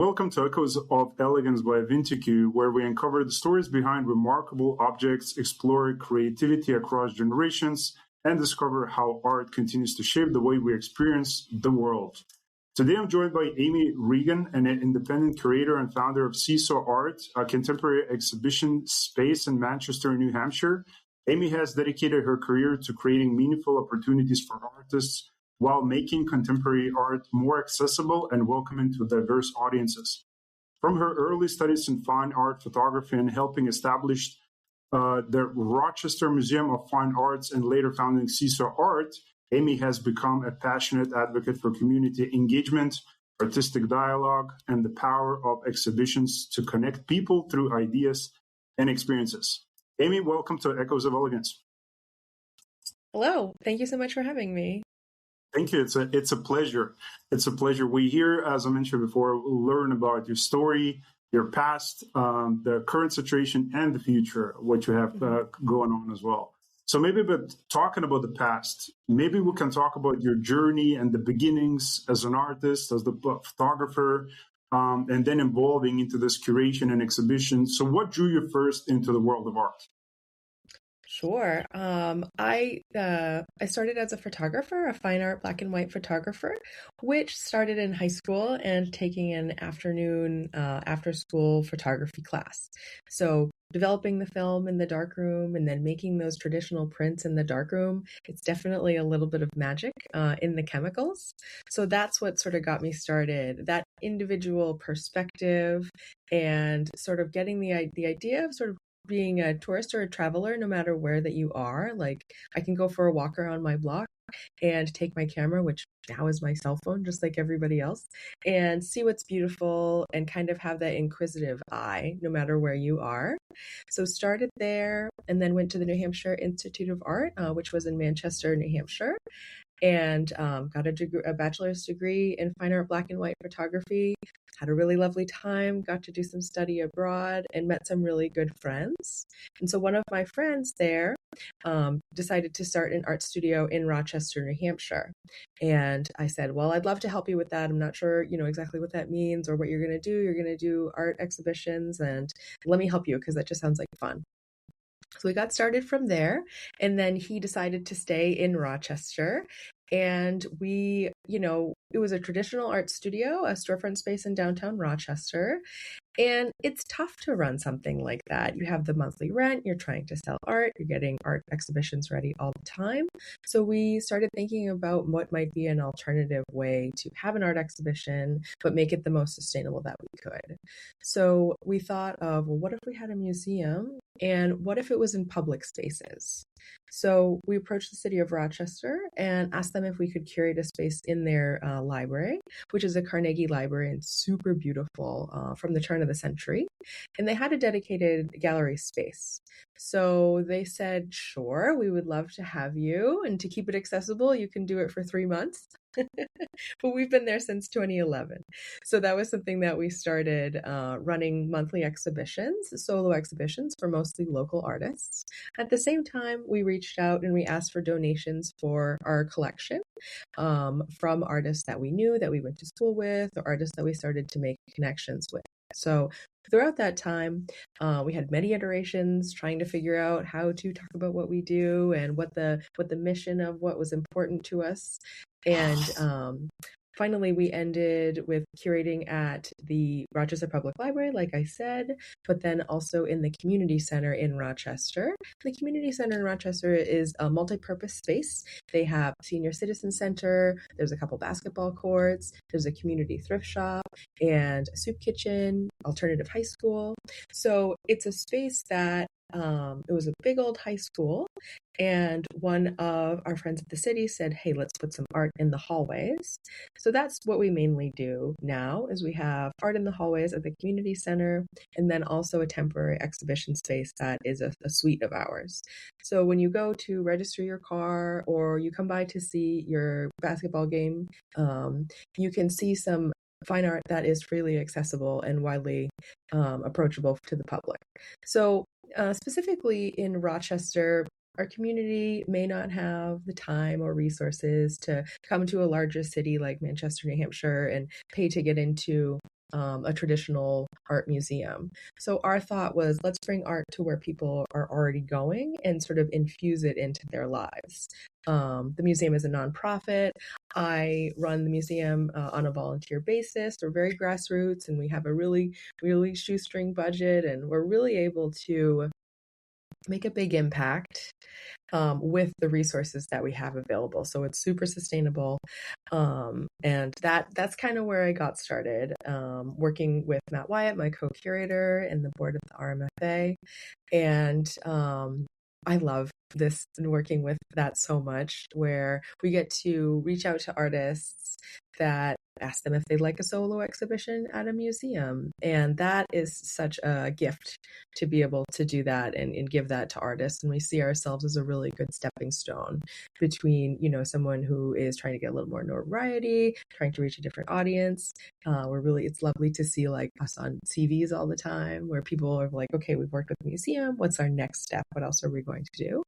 Welcome to Echoes of Elegance by VINTQ, where we uncover the stories behind remarkable objects, explore creativity across generations, and discover how art continues to shape the way we experience the world. Today, I'm joined by Amy Regan, an independent curator and founder of Seesaw Art, a contemporary exhibition space in Manchester, New Hampshire. Amy has dedicated her career to creating meaningful opportunities for artists while making contemporary art more accessible and welcoming to diverse audiences. From her early studies in fine art photography and helping establish the Rochester Museum of Fine Arts and later founding Seesaw Art, Amy has become a passionate advocate for community engagement, artistic dialogue, and the power of exhibitions to connect people through ideas and experiences. Amy, welcome to Echoes of Elegance. Hello. Thank you so much for having me. Thank you. It's a pleasure. It's a pleasure. We here, as I mentioned before, learn about your story, your past, the current situation, and the future, what you have going on as well. So maybe, but talking about the past, maybe we can talk about your journey and the beginnings as an artist, as the photographer, and then evolving into this curation and exhibition. So what drew you first into the world of art? Sure. I started as a photographer, a fine art black and white photographer, which started in high school and taking an afternoon after school photography class. So developing the film in the darkroom and then making those traditional prints in the darkroom, it's definitely a little bit of magic in the chemicals. So that's what sort of got me started, that individual perspective and sort of getting the idea of sort of being a tourist or a traveler, no matter where that you are. Like I can go for a walk around my block and take my camera, which now is my cell phone, just like everybody else, and see what's beautiful and kind of have that inquisitive eye, no matter where you are. So started there and then went to the New Hampshire Institute of Art, which was in Manchester, New Hampshire, and got a bachelor's degree in fine art black and white photography. Had a really lovely time, got to do some study abroad and met some really good friends. And so one of my friends there decided to start an art studio in Rochester, New Hampshire. And I said, well, I'd love to help you with that. I'm not sure, exactly what that means or what you're going to do. You're going to do art exhibitions and let me help you because that just sounds like fun. So we got started from there, and then he decided to stay in Rochester. And we, it was a traditional art studio, a storefront space in downtown Rochester. And it's tough to run something like that. You have the monthly rent, you're trying to sell art, you're getting art exhibitions ready all the time. So we started thinking about what might be an alternative way to have an art exhibition, but make it the most sustainable that we could. So we thought of, well, what if we had a museum? And what if it was in public spaces? So we approached the city of Rochester and asked them if we could curate a space in their library, which is a Carnegie library and super beautiful from the turn of the century. And they had a dedicated gallery space. So they said, sure, we would love to have you. And to keep it accessible, you can do it for 3 months. But we've been there since 2011. So that was something that we started running monthly exhibitions, solo exhibitions for mostly local artists. At the same time, we reached out and we asked for donations for our collection from artists that we knew, that we went to school with, or artists that we started to make connections with. So throughout that time, we had many iterations trying to figure out how to talk about what we do and what the mission of what was important to us. And finally, we ended with curating at the Rochester Public Library, like I said, but then also in the community center in Rochester. The community center in Rochester is a multi-purpose space. They have senior citizen center, there's a couple basketball courts, there's a community thrift shop, and a soup kitchen, alternative high school. So it's a space that it was a big old high school, and one of our friends at the city said, hey, let's put some art in the hallways. So that's what we mainly do now, is we have art in the hallways at the community center, and then also a temporary exhibition space that is a suite of ours. So when you go to register your car or you come by to see your basketball game, you can see some fine art that is freely accessible and widely approachable to the public. So specifically in Rochester, our community may not have the time or resources to come to a larger city like Manchester, New Hampshire and pay to get into a traditional art museum. So our thought was, let's bring art to where people are already going and sort of infuse it into their lives. The museum is a nonprofit. I run the museum on a volunteer basis. We're very grassroots, and we have a really, really shoestring budget, and we're really able to make a big impact with the resources that we have available. So it's super sustainable. And that's kind of where I got started, working with Matt Wyatt, my co-curator, and the board of the RMFA. And I love this and working with that so much, where we get to reach out to artists that ask them if they'd like a solo exhibition at a museum. And that is such a gift to be able to do that and give that to artists. And we see ourselves as a really good stepping stone between, someone who is trying to get a little more notoriety, trying to reach a different audience. It's lovely to see like us on TVs all the time, where people are like, okay, we've worked with the museum. What's our next step? What else are we going to do?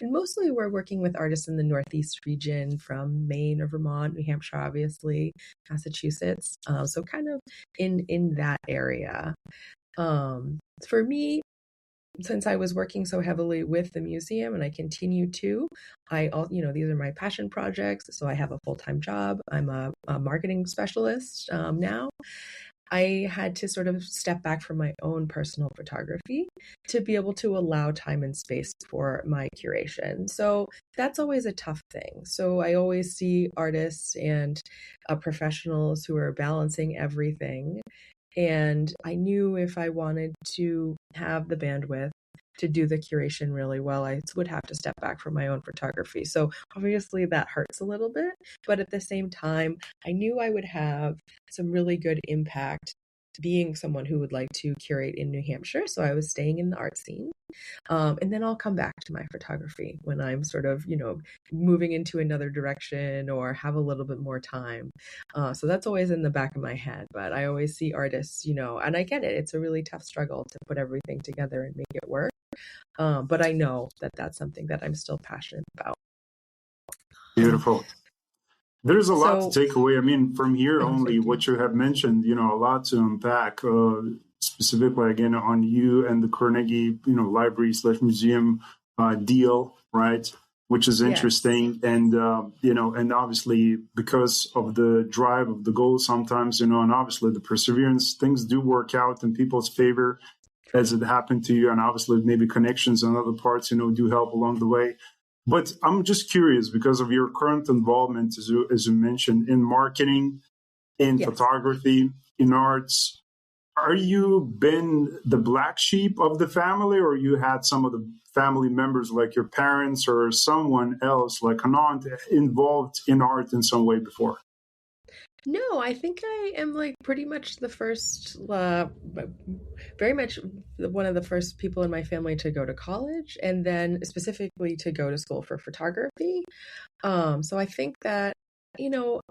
And mostly we're working with artists in the Northeast region, from Maine or Vermont, New Hampshire, obviously, Massachusetts. So kind of in that area. For me, since I was working so heavily with the museum, and I continue to, these are my passion projects. So I have a full-time job. I'm a marketing specialist now. I had to sort of step back from my own personal photography to be able to allow time and space for my curation. So that's always a tough thing. So I always see artists and professionals who are balancing everything. And I knew if I wanted to have the bandwidth to do the curation really well, I would have to step back from my own photography. So obviously that hurts a little bit, but at the same time, I knew I would have some really good impact being someone who would like to curate in New Hampshire. So I was staying in the art scene. And then I'll come back to my photography when I'm sort of, moving into another direction or have a little bit more time. So that's always in the back of my head. But I always see artists, and I get it. It's a really tough struggle to put everything together and make it work. But I know that that's something that I'm still passionate about. Beautiful. There's a lot to take away. I mean, from here only, what you have mentioned, a lot to unpack, specifically, again, on you and the Carnegie, library/museum deal, right? Which is interesting. And, and obviously because of the drive of the goal sometimes, and obviously the perseverance, things do work out in people's favor as it happened to you. And obviously maybe connections on other parts, do help along the way. But I'm just curious, because of your current involvement, as you mentioned, in marketing, in photography, in arts, are you been the black sheep of the family, or you had some of the family members like your parents or someone else like an aunt involved in art in some way before? No, I think I am like pretty much the first, very much one of the first people in my family to go to college, and then specifically to go to school for photography. So I think that,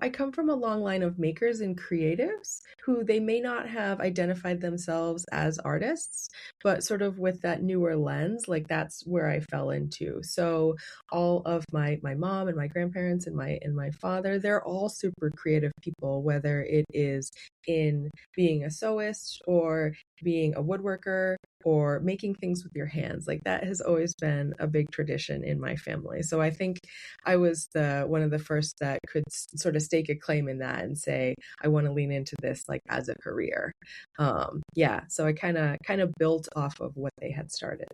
I come from a long line of makers and creatives who they may not have identified themselves as artists, but sort of with that newer lens, like that's where I fell into. So all of my mom and my grandparents and my father, they're all super creative people, whether it is in being a sewist or being a woodworker or making things with your hands. Like that has always been a big tradition in my family. So I think I was one of the first that could sort of stake a claim in that and say, I want to lean into this like as a career. So I kind of built off of what they had started.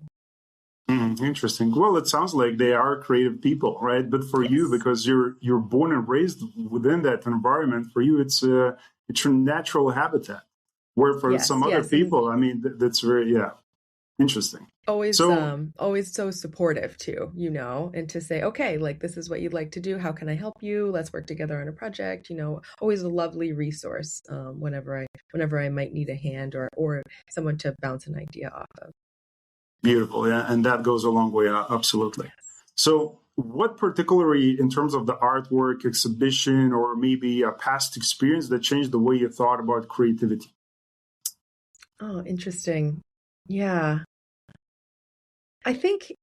Interesting. Well, it sounds like they are creative people, right? But for you, because you're born and raised within that environment, for you it's your natural habitat. Where for some other people, I mean, that's very interesting. Always so supportive too, and to say, okay, like this is what you'd like to do. How can I help you? Let's work together on a project. Always a lovely resource whenever I might need a hand or someone to bounce an idea off of. Beautiful, yeah, and that goes a long way, absolutely. So, what particularly in terms of the artwork, exhibition, or maybe a past experience that changed the way you thought about creativity? Oh, interesting. Yeah. I think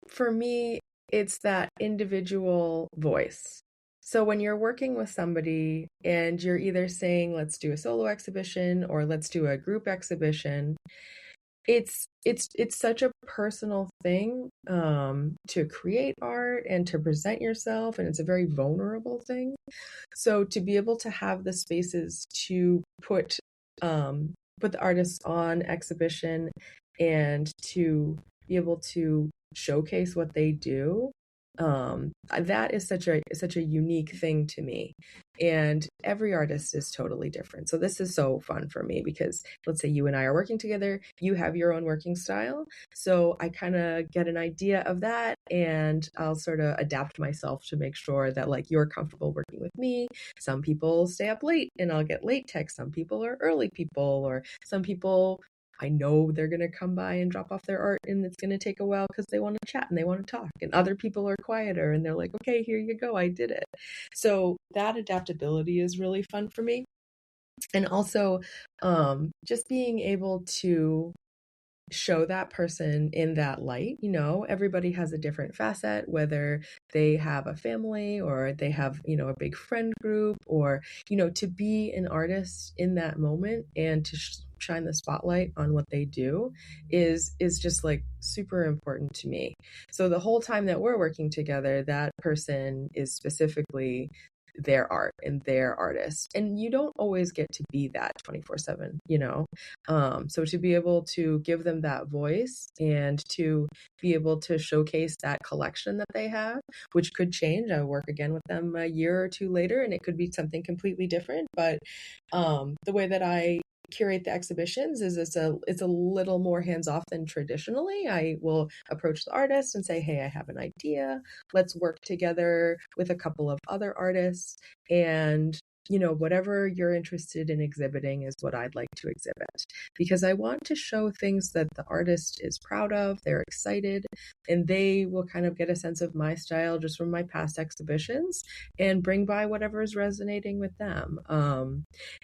for me, it's that individual voice. So when you're working with somebody and you're either saying, let's do a solo exhibition or let's do a group exhibition, it's such a personal thing to create art and to present yourself, and it's a very vulnerable thing. So to be able to have the spaces to put the artists on exhibition and to be able to showcase what they do, that is such a unique thing to me. And every artist is totally different. So this is so fun for me because let's say you and I are working together, you have your own working style. So I kind of get an idea of that and I'll sort of adapt myself to make sure that like you're comfortable working with me. Some people stay up late and I'll get late texts. Some people are early people, or some people I know they're going to come by and drop off their art and it's going to take a while because they want to chat and they want to talk. And other people are quieter and they're like, okay, here you go. I did it. So that adaptability is really fun for me. And also just being able to show that person in that light. Everybody has a different facet, whether they have a family or they have, a big friend group, or, to be an artist in that moment and to shine the spotlight on what they do is just like super important to me. So the whole time that we're working together, that person is specifically their art and their artist, and you don't always get to be that 24/7. So to be able to give them that voice and to be able to showcase that collection that they have, which could change. I work again with them a year or two later and it could be something completely different, but the way that I curate the exhibitions is it's a little more hands-off than traditionally. I will approach the artist and say, hey, I have an idea. Let's work together with a couple of other artists, and whatever you're interested in exhibiting is what I'd like to exhibit, because I want to show things that the artist is proud of, they're excited, and they will kind of get a sense of my style just from my past exhibitions and bring by whatever is resonating with them.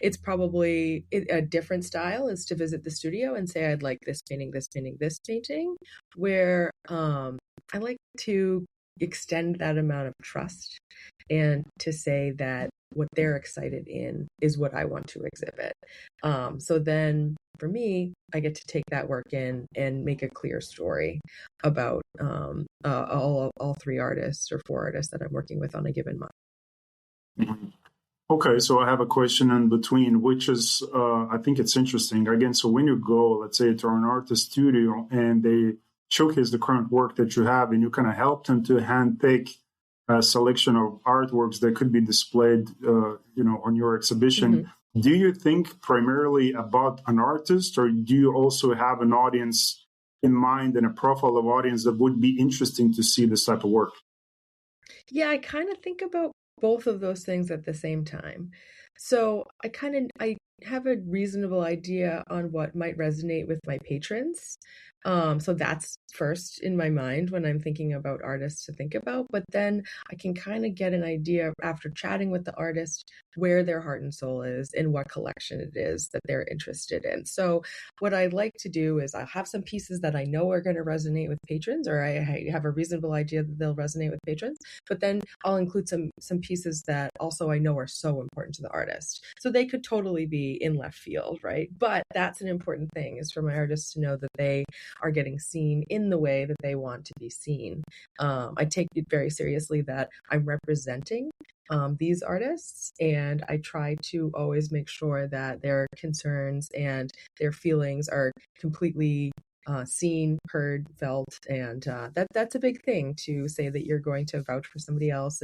It's probably a different style is to visit the studio and say, I'd like this painting, this painting, this painting, where I like to extend that amount of trust and to say that what they're excited in is what I want to exhibit. So then for me, I get to take that work in and make a clear story about all three artists or four artists that I'm working with on a given month. Mm-hmm. Okay, so I have a question in between, which is, I think it's interesting. Again, so when you go, let's say, to an artist studio and they showcase the current work that you have and you kind of help them to handpick a selection of artworks that could be displayed, on your exhibition, mm-hmm. Do you think primarily about an artist, or do you also have an audience in mind and a profile of audience that would be interesting to see this type of work? Yeah, I kind of think about both of those things at the same time. So I have a reasonable idea on what might resonate with my patrons. So that's first in my mind when I'm thinking about artists to think about, but then I can kind of get an idea after chatting with the artist where their heart and soul is and what collection it is that they're interested in. So what I like to do is I have some pieces that I know are going to resonate with patrons, or I have a reasonable idea that they'll resonate with patrons, but then I'll include some pieces that also I know are so important to the artist. So they could totally be in left field, right? But that's an important thing, is for my artists to know that they are getting seen in the way that they want to be seen. I take it very seriously that I'm representing these artists, and I try to always make sure that their concerns and their feelings are completely seen, heard, felt, and that's a big thing, to say that you're going to vouch for somebody else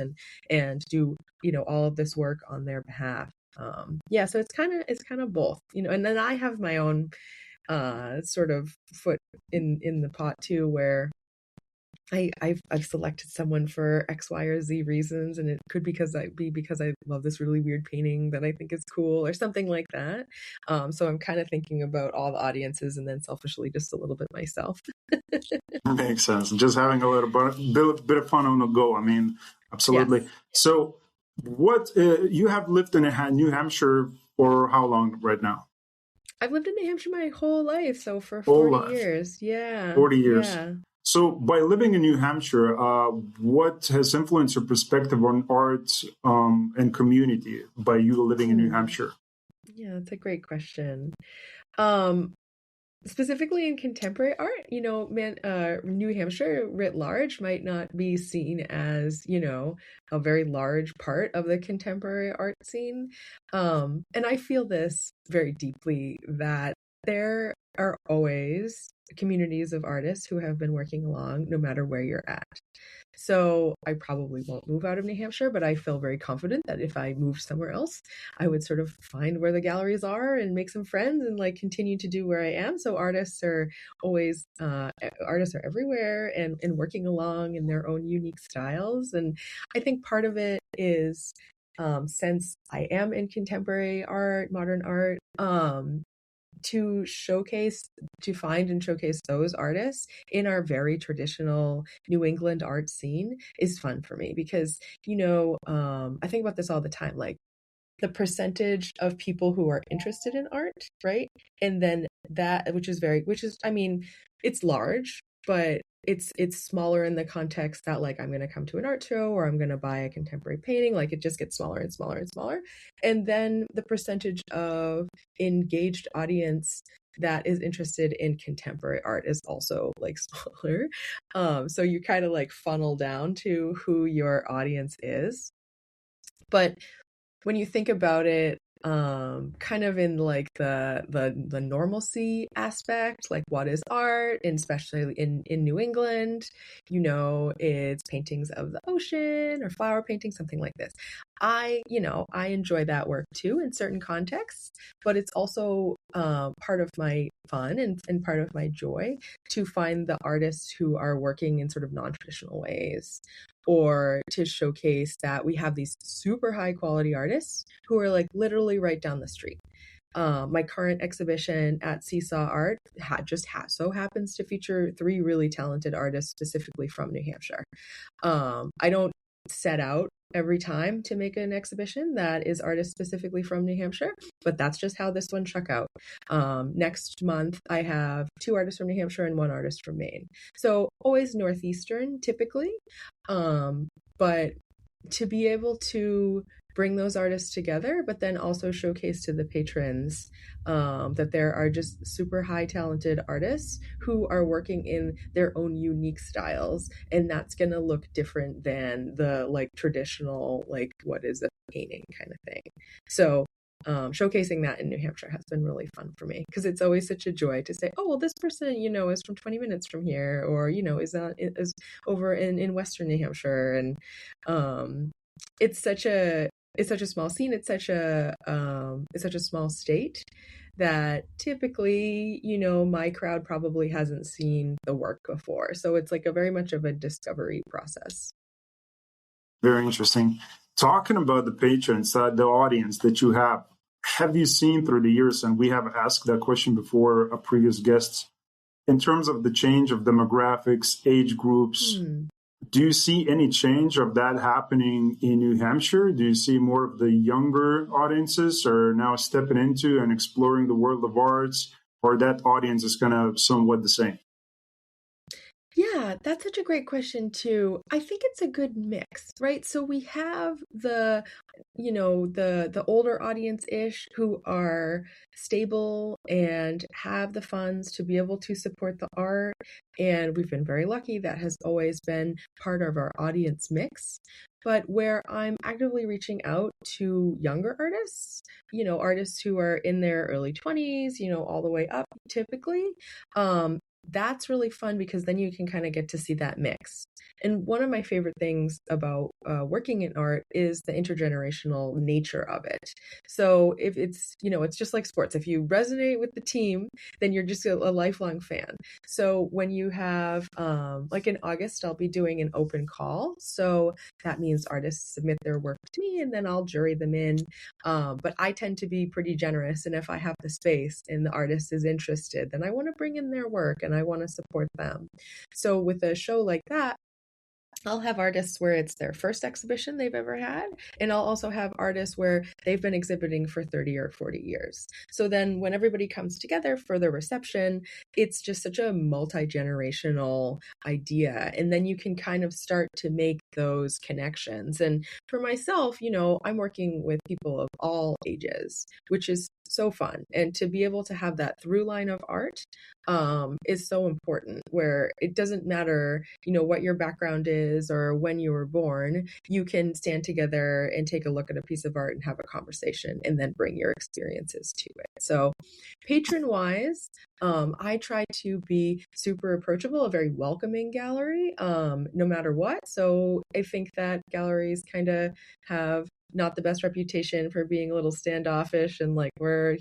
and do all of this work on their behalf. So it's kind of both, and then I have my own sort of foot in the pot too, where I've selected someone for X, Y, or Z reasons, and it could because I love this really weird painting that I think is cool or something like that. So I'm kind of thinking about all the audiences and then selfishly just a little bit myself. Makes sense. Just having a little bit of fun on the go. I mean, absolutely. Yes. So what you have lived in New Hampshire for how long right now? I've lived in New Hampshire my whole life, so for 40 years. Yeah. 40 years. Yeah. So, by living in New Hampshire, what has influenced your perspective on art and community by you living in New Hampshire? Yeah, that's a great question. Um, Specifically in contemporary art, New Hampshire writ large might not be seen as, a very large part of the contemporary art scene. And I feel this very deeply that there are always communities of artists who have been working along no matter where you're at. So I probably won't move out of New Hampshire, but I feel very confident that if I moved somewhere else, I would sort of find where the galleries are and make some friends and like continue to do where I am. So artists are everywhere and working along in their own unique styles. And I think part of it is since I am in contemporary art, modern art, to find and showcase those artists in our very traditional New England art scene is fun for me because, I think about this all the time, like the percentage of people who are interested in art, right? And then that, I mean, it's large, but it's smaller in the context that like I'm going to come to an art show or I'm going to buy a contemporary painting. Like it just gets smaller and smaller and smaller. And then the percentage of engaged audience that is interested in contemporary art is also like smaller. So you kind of like funnel down to who your audience is. But when you think about it, kind of in like the normalcy aspect, like what is art, and especially in New England, it's paintings of the ocean or flower painting, something like this. I enjoy that work too in certain contexts, but it's also part of my fun and part of my joy to find the artists who are working in sort of non-traditional ways, or to showcase that we have these super high quality artists who are like literally right down the street. My current exhibition at Seesaw Art so happens to feature 3 really talented artists specifically from New Hampshire. I don't set out every time to make an exhibition that is artists specifically from New Hampshire, but that's just how this one shook out. Next month, I have 2 artists from New Hampshire and 1 artist from Maine. So always Northeastern, typically. But to be able to bring those artists together, but then also showcase to the patrons that there are just super high talented artists who are working in their own unique styles, and that's going to look different than the like traditional, like what is a painting kind of thing. So showcasing that in New Hampshire has been really fun for me because it's always such a joy to say, oh, well, this person, is from 20 minutes from here, or, is over in Western New Hampshire. And it's such a small scene. It's such a small state that typically, my crowd probably hasn't seen the work before. So it's like a very much of a discovery process. Very interesting. Talking about the patrons, the audience that you have you seen through the years, and we have asked that question before a previous guests, in terms of the change of demographics, age groups, do you see any change of that happening in New Hampshire? Do you see more of the younger audiences are now stepping into and exploring the world of arts, or that audience is kind of somewhat the same? Yeah, that's such a great question too. I think it's a good mix, right? So we have the older audience-ish who are stable and have the funds to be able to support the art. And we've been very lucky that has always been part of our audience mix. But where I'm actively reaching out to younger artists, artists who are in their early 20s, all the way up typically, that's really fun because then you can kind of get to see that mix. And one of my favorite things about working in art is the intergenerational nature of it. So if it's just like sports. If you resonate with the team, then you're just a lifelong fan. So when you have, like in August, I'll be doing an open call. So that means artists submit their work to me and then I'll jury them in. But I tend to be pretty generous. And if I have the space and the artist is interested, then I want to bring in their work and I want to support them. So with a show like that, I'll have artists where it's their first exhibition they've ever had, and I'll also have artists where they've been exhibiting for 30 or 40 years. So then when everybody comes together for the reception, it's just such a multi-generational idea. And then you can kind of start to make those connections. And for myself, I'm working with people of all ages, which is so fun. And to be able to have that through line of art is so important, where it doesn't matter, what your background is or when you were born. You can stand together and take a look at a piece of art and have a conversation and then bring your experiences to it. So patron wise, I try to be super approachable, a very welcoming gallery, no matter what. So I think that galleries kind of have not the best reputation for being a little standoffish and like we're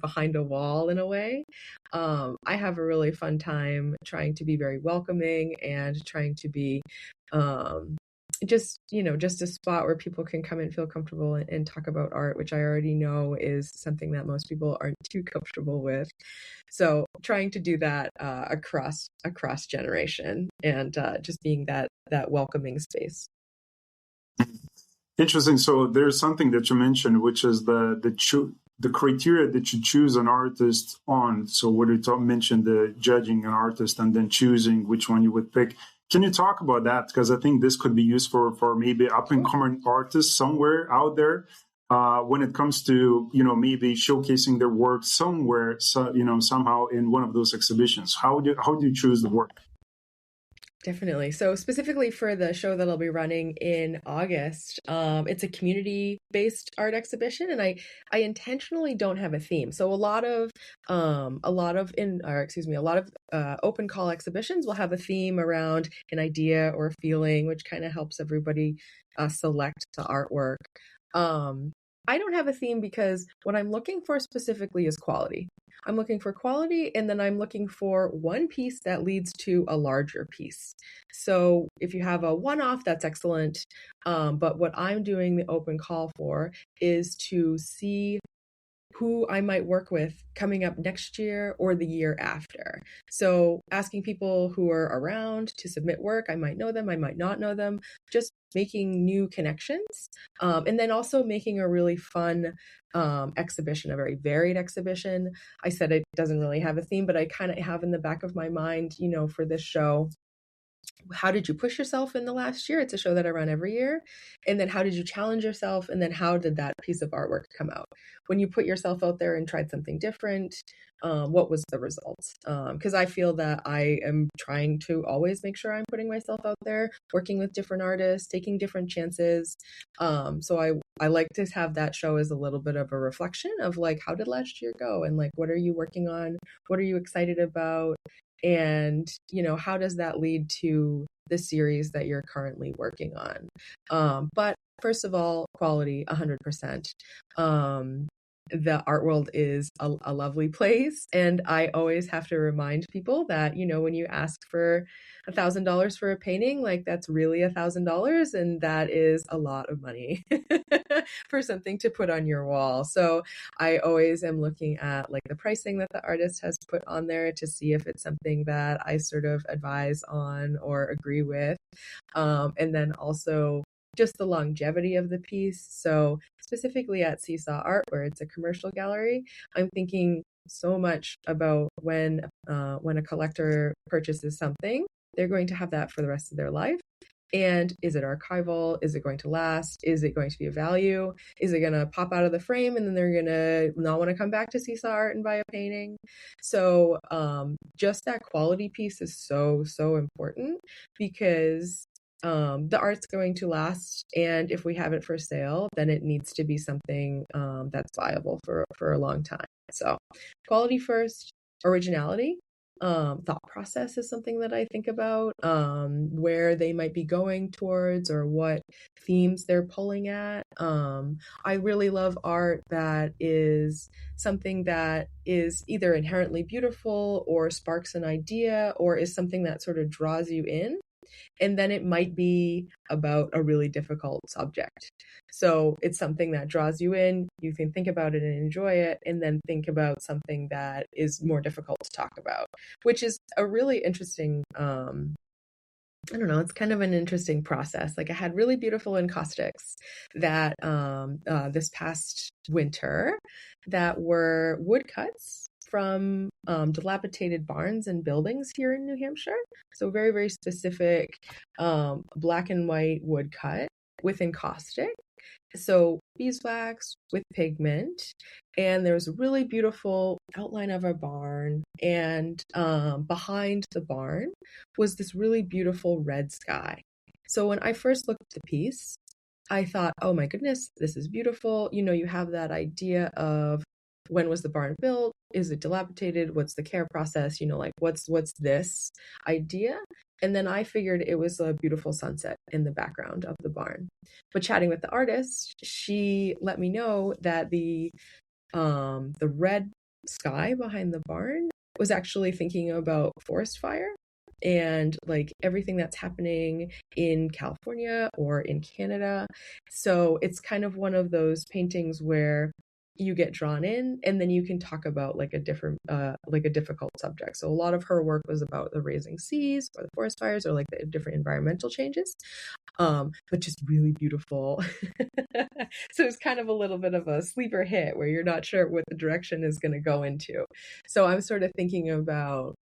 behind a wall in a way. I have a really fun time trying to be very welcoming and trying to be just a spot where people can come and feel comfortable and talk about art, which I already know is something that most people aren't too comfortable with. So trying to do that across generation and just being that welcoming space. Interesting. So there's something that you mentioned, which is the criteria that you choose an artist on. So what you mentioned, the judging an artist and then choosing which one you would pick. Can you talk about that? Because I think this could be useful for maybe up and coming artists somewhere out there when it comes to maybe showcasing their work somewhere, somehow in one of those exhibitions. How do you choose the work? Definitely. So specifically for the show that I'll be running in August, it's a community-based art exhibition, and I intentionally don't have a theme. So a lot of open call exhibitions will have a theme around an idea or a feeling, which kind of helps everybody select the artwork. I don't have a theme because what I'm looking for specifically is quality. I'm looking for quality, and then I'm looking for one piece that leads to a larger piece. So if you have a one-off, that's excellent. But what I'm doing the open call for is to see who I might work with coming up next year or the year after. So asking people who are around to submit work, I might know them, I might not know them, just making new connections. And then also making a really fun exhibition, a very varied exhibition. I said it doesn't really have a theme, but I kind of have in the back of my mind, for this show, how did you push yourself in the last year? It's a show that I run every year. And then how did you challenge yourself? And then how did that piece of artwork come out? When you put yourself out there and tried something different, what was the result? Because I feel that I am trying to always make sure I'm putting myself out there, working with different artists, taking different chances. So I like to have that show as a little bit of a reflection of like, how did last year go? And like, what are you working on? What are you excited about? And, how does that lead to the series that you're currently working on? But first of all, quality, 100%. The art world is a lovely place. And I always have to remind people that, when you ask for $1,000 for a painting, like that's really $1,000. And that is a lot of money for something to put on your wall. So I always am looking at like the pricing that the artist has put on there to see if it's something that I sort of advise on or agree with. And then also just the longevity of the piece. So specifically at Seesaw Art, where it's a commercial gallery, I'm thinking so much about when a collector purchases something, they're going to have that for the rest of their life. And is it archival? Is it going to last? Is it going to be of value? Is it going to pop out of the frame and then they're going to not want to come back to Seesaw Art and buy a painting? So just that quality piece is so, so important because the art's going to last, and if we have it for sale, then it needs to be something that's viable for a long time. So quality first, originality. Thought process is something that I think about, where they might be going towards or what themes they're pulling at. I really love art that is something that is either inherently beautiful or sparks an idea or is something that sort of draws you in. And then it might be about a really difficult subject. So it's something that draws you in, you can think about it and enjoy it, and then think about something that is more difficult to talk about, which is a really interesting I don't know, it's kind of an interesting process. Like I had really beautiful encaustics that this past winter that were woodcuts from dilapidated barns and buildings here in New Hampshire. So very, very specific black and white woodcut with encaustic. So beeswax with pigment, and there's a really beautiful outline of a barn, and behind the barn was this really beautiful red sky. So when I first looked at the piece, I thought, oh my goodness, this is beautiful. You know, you have that idea of when was the barn built? Is it dilapidated? What's the care process? You know, like what's this idea? And then I figured it was a beautiful sunset in the background of the barn. But chatting with the artist, she let me know that the red sky behind the barn was actually thinking about forest fire and like everything that's happening in California or in Canada. So it's kind of one of those paintings where you get drawn in and then you can talk about like a difficult subject. So a lot of her work was about the raising seas or the forest fires or like the different environmental changes, but just really beautiful. So it's kind of a little bit of a sleeper hit where you're not sure what the direction is going to go into. So I'm sort of thinking about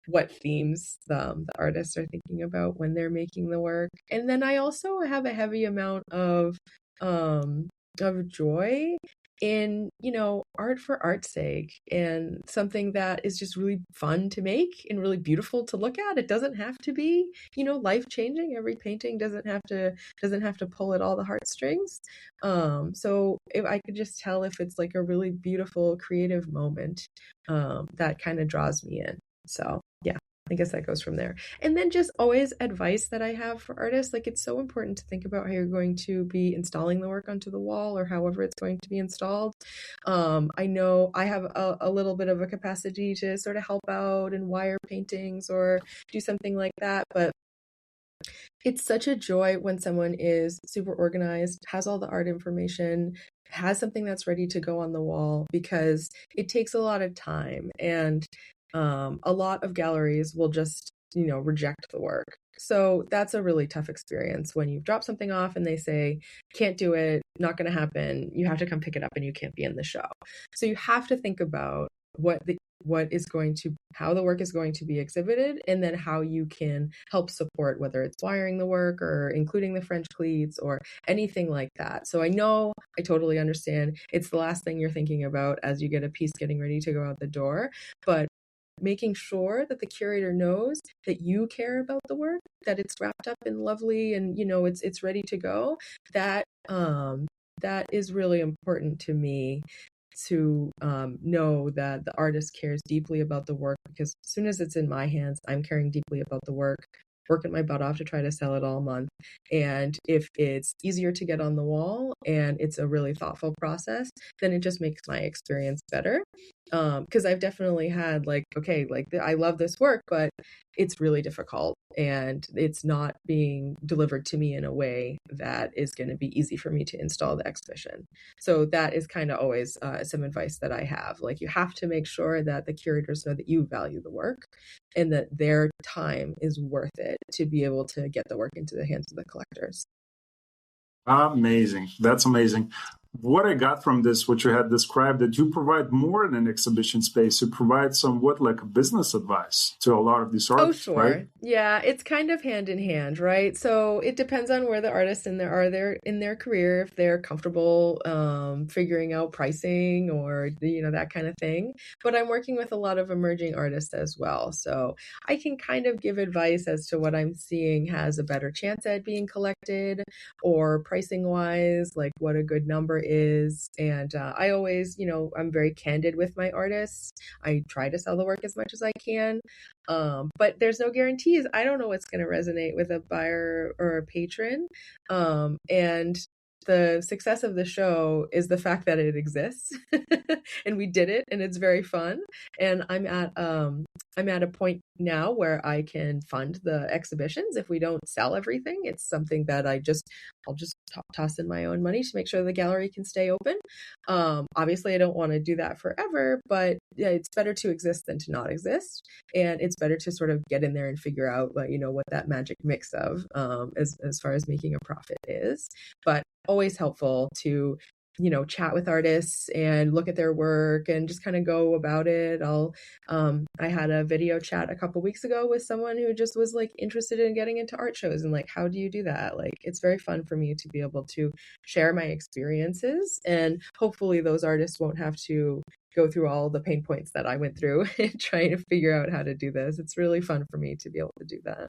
what themes the artists are thinking about when they're making the work. And then I also have a heavy amount of joy in, you know, art for art's sake and something that is just really fun to make and really beautiful to look at. It doesn't have to be, you know, life changing. Every painting doesn't have to pull at all the heartstrings. So if I could just tell if it's like a really beautiful creative moment, that kind of draws me in. So yeah, I guess that goes from there. And then just always advice that I have for artists, like it's so important to think about how you're going to be installing the work onto the wall or however it's going to be installed. I know I have a little bit of a capacity to sort of help out and wire paintings or do something like that, but it's such a joy when someone is super organized, has all the art information, has something that's ready to go on the wall, because it takes a lot of time, and a lot of galleries will just, you know, reject the work. So that's a really tough experience when you've dropped something off and they say, can't do it, not going to happen, you have to come pick it up and you can't be in the show. So you have to think about how the work is going to be exhibited, and then how you can help support, whether it's wiring the work or including the French cleats or anything like that. So I totally understand it's the last thing you're thinking about as you get a piece getting ready to go out the door, but making sure that the curator knows that you care about the work, that it's wrapped up and lovely and, you know, it's ready to go, that is really important to me, to know that the artist cares deeply about the work, because as soon as it's in my hands, I'm caring deeply about the work, working my butt off to try to sell it all month. And if it's easier to get on the wall and it's a really thoughtful process, then it just makes my experience better. Because I've definitely had I love this work, but it's really difficult and it's not being delivered to me in a way that is going to be easy for me to install the exhibition. So that is kind of always some advice that I have. Like, you have to make sure that the curators know that you value the work and that their time is worth it to be able to get the work into the hands of the collectors. Amazing. That's amazing. What I got from this, what you had described, that you provide more than an exhibition space. You provide somewhat like a business advice to a lot of these artists, right? Yeah, it's kind of hand in hand, right? So it depends on where the artists in their career, if they're comfortable figuring out pricing or, you know, that kind of thing. But I'm working with a lot of emerging artists as well, so I can kind of give advice as to what I'm seeing has a better chance at being collected, or pricing wise, like what a good number is. And I always, you know, I'm very candid with my artists. I try to sell the work as much as I can. But there's no guarantees. I don't know what's going to resonate with a buyer or a patron. And the success of the show is the fact that it exists and we did it and it's very fun. And I'm at a point now where I can fund the exhibitions. If we don't sell everything, it's something that I'll just toss in my own money to make sure the gallery can stay open. Obviously, I don't want to do that forever, but yeah, it's better to exist than to not exist. And it's better to sort of get in there and figure out, what that magic mix of as far as making a profit is. But always helpful to chat with artists and look at their work and just kind of go about it. I had a video chat a couple weeks ago with someone who just was like interested in getting into art shows and like, how do you do that? Like, it's very fun for me to be able to share my experiences, and hopefully those artists won't have to go through all the pain points that I went through in trying to figure out how to do this. It's really fun for me to be able to do that.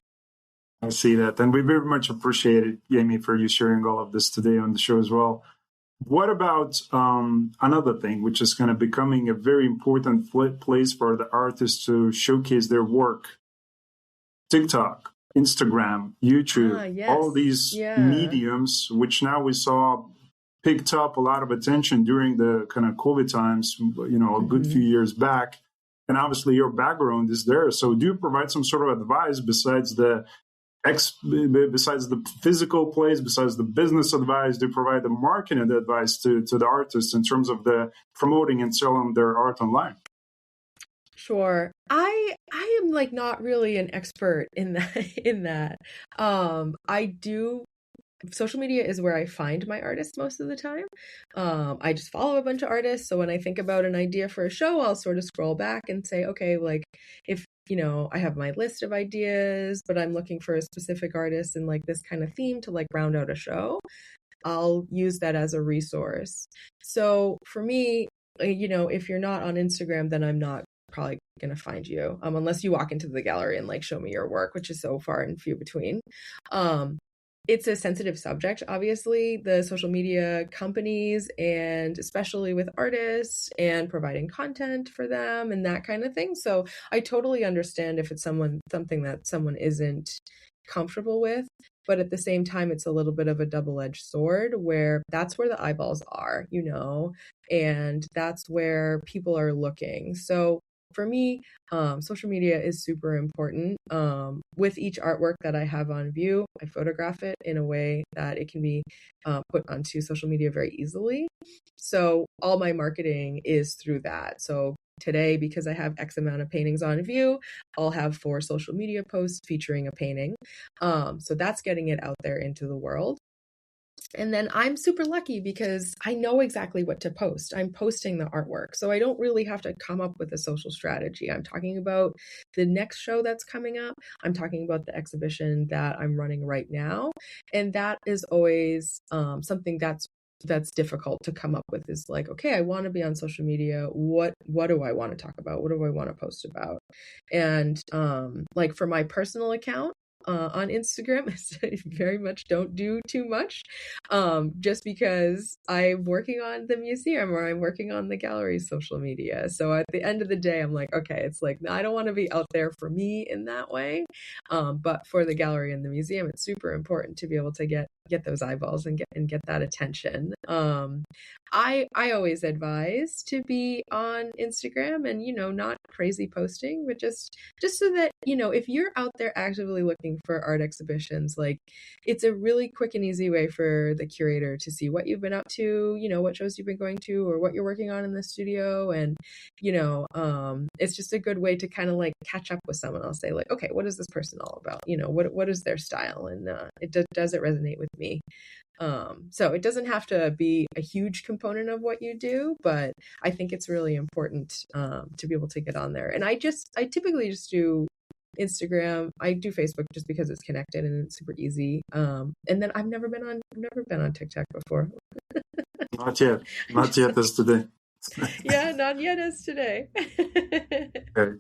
I see that. And we very much appreciate it, Amy, for you sharing all of this today on the show as well. What about another thing, which is kind of becoming a very important place for the artists to showcase their work? TikTok, Instagram, YouTube, yes. all these mediums, which now we saw picked up a lot of attention during the kind of COVID times, a good few years back. And obviously your background is there. So do you provide some sort of advice besides the physical place, besides the business advice? Do you provide the marketing advice to the artists in terms of the promoting and selling their art online? Sure. I am like not really an expert in that. Social media is where I find my artists most of the time. I just follow a bunch of artists. So when I think about an idea for a show, I'll sort of scroll back and say, okay, like if, I have my list of ideas, but I'm looking for a specific artist and like this kind of theme to like round out a show, I'll use that as a resource. So for me, if you're not on Instagram, then I'm not probably going to find you, unless you walk into the gallery and like show me your work, which is so far and few between. It's a sensitive subject, obviously, the social media companies, and especially with artists and providing content for them and that kind of thing. So I totally understand if it's something that someone isn't comfortable with. But at the same time, it's a little bit of a double-edged sword where that's where the eyeballs are, and that's where people are looking. So for me, social media is super important. With each artwork that I have on view, I photograph it in a way that it can be put onto social media very easily. So all my marketing is through that. So today, because I have X amount of paintings on view, I'll have 4 social media posts featuring a painting. So that's getting it out there into the world. And then I'm super lucky because I know exactly what to post. I'm posting the artwork. So I don't really have to come up with a social strategy. I'm talking about the next show that's coming up. I'm talking about the exhibition that I'm running right now. And that is always something that's difficult to come up with, is like, okay, I want to be on social media. What do I want to talk about? What do I want to post about? And like for my personal account, on Instagram, I very much don't do too much, just because I'm working on the museum or I'm working on the gallery's social media. So at the end of the day, I'm like, okay, it's like, I don't want to be out there for me in that way. But for the gallery and the museum, it's super important to be able to get those eyeballs and get that attention. I always advise to be on Instagram and, not crazy posting, but just so that, if you're out there actively looking for art exhibitions, like it's a really quick and easy way for the curator to see what you've been up to, what shows you've been going to or what you're working on in the studio. And, it's just a good way to kind of like catch up with someone. I'll say like, okay, what is this person all about? What is their style? And does it resonate with me? So it doesn't have to be a huge component of what you do, but I think it's really important to be able to get on there. And I typically just do Instagram. I do Facebook just because it's connected and it's super easy. And then I've never been on TikTok before. Not yet as today. Yeah, not yet as today. Okay.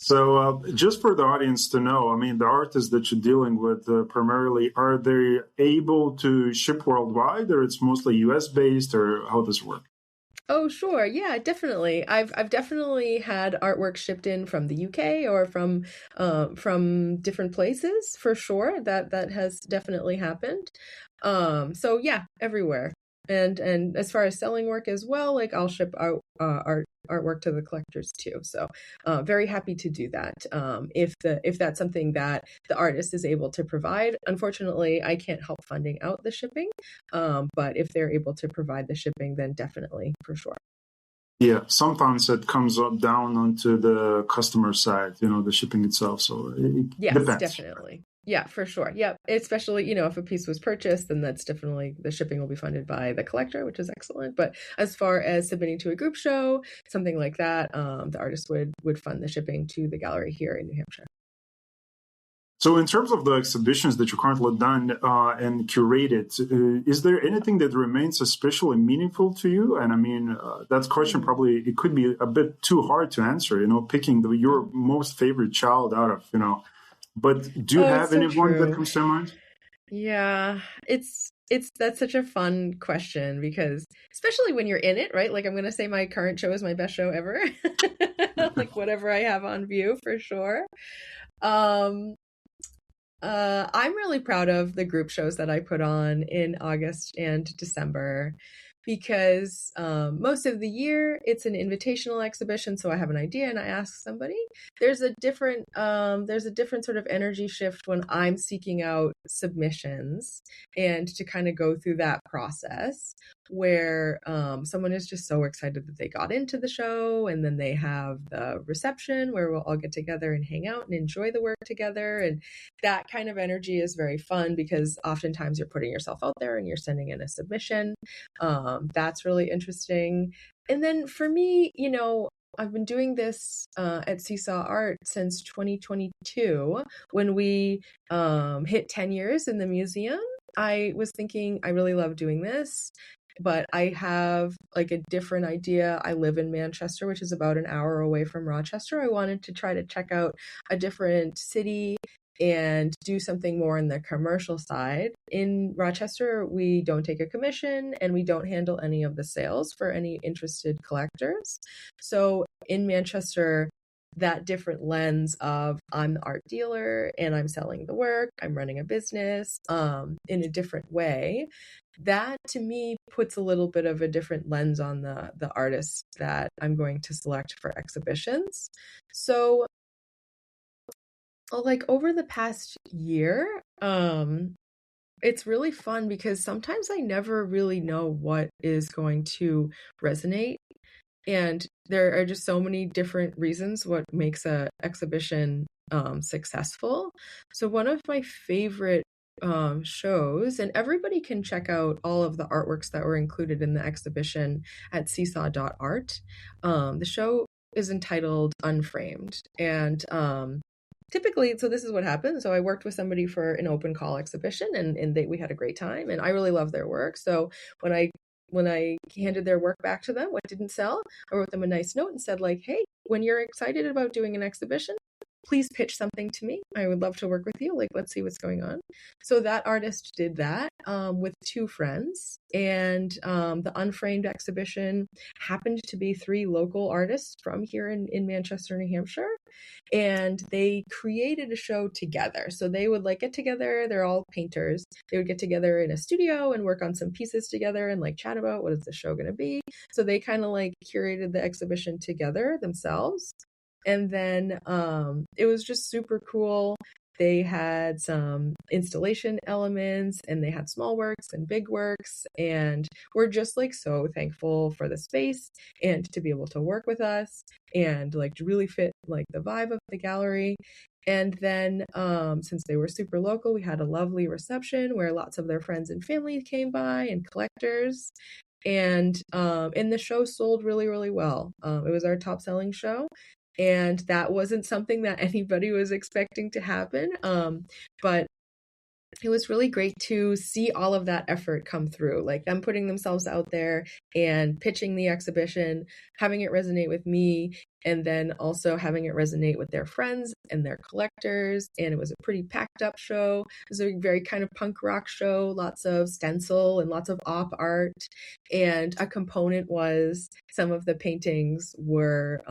So just for the audience to know, I mean, the artists that you're dealing with primarily, are they able to ship worldwide, or it's mostly US based, or how does it work? Oh, sure. Yeah, definitely. I've definitely had artwork shipped in from the UK or from different places for sure. That has definitely happened. So yeah, everywhere. And as far as selling work as well, like I'll ship out artwork to the collectors too. So very happy to do that. If that's something that the artist is able to provide. Unfortunately, I can't help funding out the shipping. But if they're able to provide the shipping, then definitely for sure. Yeah, sometimes it comes up down onto the customer side, the shipping itself. So it Yes, depends. definitely. Yeah, for sure. Yep. Especially, if a piece was purchased, then that's definitely the shipping will be funded by the collector, which is excellent. But as far as submitting to a group show, something like that, the artist would fund the shipping to the gallery here in New Hampshire. So, in terms of the exhibitions that you currently done and curated, is there anything that remains especially meaningful to you? And I mean, that question probably it could be a bit too hard to answer. Picking your most favorite child out of But do you Oh, it's have so anyone that true. comes to mind? Yeah, it's that's such a fun question because especially when you're in it, right? Like I'm gonna say my current show is my best show ever. Like whatever I have on view for sure. Um I'm really proud of the group shows that I put on in August and December because most of the year it's an invitational exhibition. So I have an idea and I ask somebody. There's a different sort of energy shift when I'm seeking out submissions and to kind of go through that process where someone is just so excited that they got into the show, and then they have the reception where we'll all get together and hang out and enjoy the work together. And that kind of energy is very fun because oftentimes you're putting yourself out there and you're sending in a submission. That's really interesting. And then for me, I've been doing this at Seesaw Art since 2022 when we hit 10 years in the museum. I was thinking I really love doing this, but I have like a different idea. I live in Manchester, which is about an hour away from Rochester. I wanted to try to check out a different city and do something more on the commercial side. In Rochester, we don't take a commission and we don't handle any of the sales for any interested collectors. So in Manchester, that different lens of I'm the art dealer and I'm selling the work, I'm running a business in a different way. That to me puts a little bit of a different lens on the artists that I'm going to select for exhibitions. So like over the past year, it's really fun because sometimes I never really know what is going to resonate. And there are just so many different reasons what makes a exhibition successful. So one of my favorite shows, and everybody can check out all of the artworks that were included in the exhibition at seesaw.art. The show is entitled Unframed. And typically, so this is what happened. So I worked with somebody for an open call exhibition, and we had a great time, and I really love their work. So when I handed their work back to them, what didn't sell, I wrote them a nice note and said, like, hey, when you're excited about doing an exhibition, please pitch something to me. I would love to work with you. Like, let's see what's going on. So that artist did that with two friends. And the Unframed exhibition happened to be three local artists from here in Manchester, New Hampshire. And they created a show together. So they would like get together. They're all painters. They would get together in a studio and work on some pieces together and like chat about what is the show going to be. So they kind of like curated the exhibition together themselves. And then it was just super cool. They had some installation elements and they had small works and big works. And we're just like so thankful for the space and to be able to work with us and like to really fit like the vibe of the gallery. And then since they were super local, we had a lovely reception where lots of their friends and family came by and collectors. And the show sold really, really well. It was our top selling show. And that wasn't something that anybody was expecting to happen. But it was really great to see all of that effort come through, like them putting themselves out there and pitching the exhibition, having it resonate with me, and then also having it resonate with their friends and their collectors. And it was a pretty packed up show. It was a very kind of punk rock show, lots of stencil and lots of op art. And a component was some of the paintings were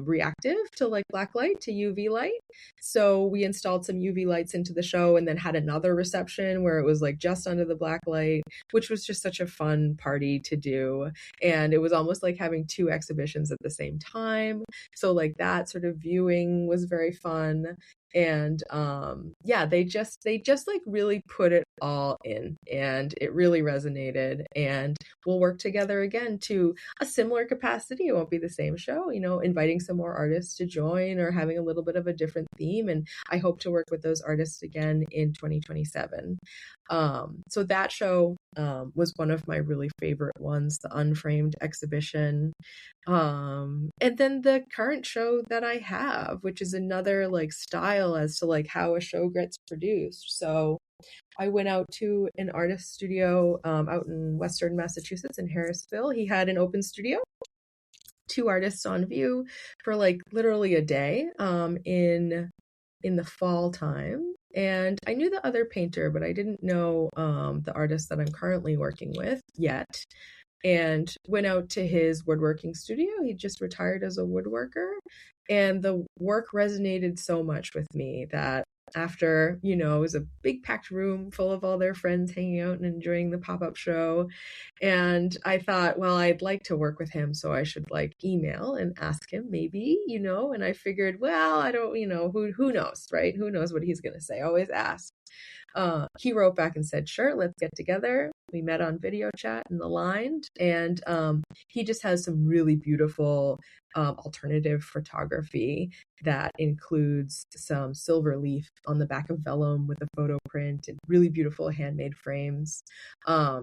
reactive to like black light, to UV light. So we installed some UV lights into the show and then had another reception where it was like just under the black light, which was just such a fun party to do. And it was almost like having two exhibitions at the same time. So like that sort of viewing was very fun. And yeah, they just like really put it all in, and it really resonated. And we'll work together again to a similar capacity. It won't be the same show, you know, inviting some more artists to join or having a little bit of a different theme. And I hope to work with those artists again in 2027. So that show was one of my really favorite ones, the Unframed exhibition. And then the current show that I have, which is another like style as to like how a show gets produced. So I went out to an artist studio out in Western Massachusetts in Harrisville. He had an open studio, 2 artists on view for like literally a day in the fall time. And I knew the other painter, but I didn't know the artist that I'm currently working with yet. And went out to his woodworking studio. He just retired as a woodworker. And the work resonated so much with me that after, you know, it was a big packed room full of all their friends hanging out and enjoying the pop-up show. And I thought, well, I'd like to work with him, so I should like email and ask him maybe, you know, and I figured, well, I don't, you know, who knows, right? Who knows what he's going to say? Always ask. He wrote back and said, sure, let's get together. We met on video chat and aligned. And he just has some really beautiful alternative photography that includes some silver leaf on the back of vellum with a photo print and really beautiful handmade frames.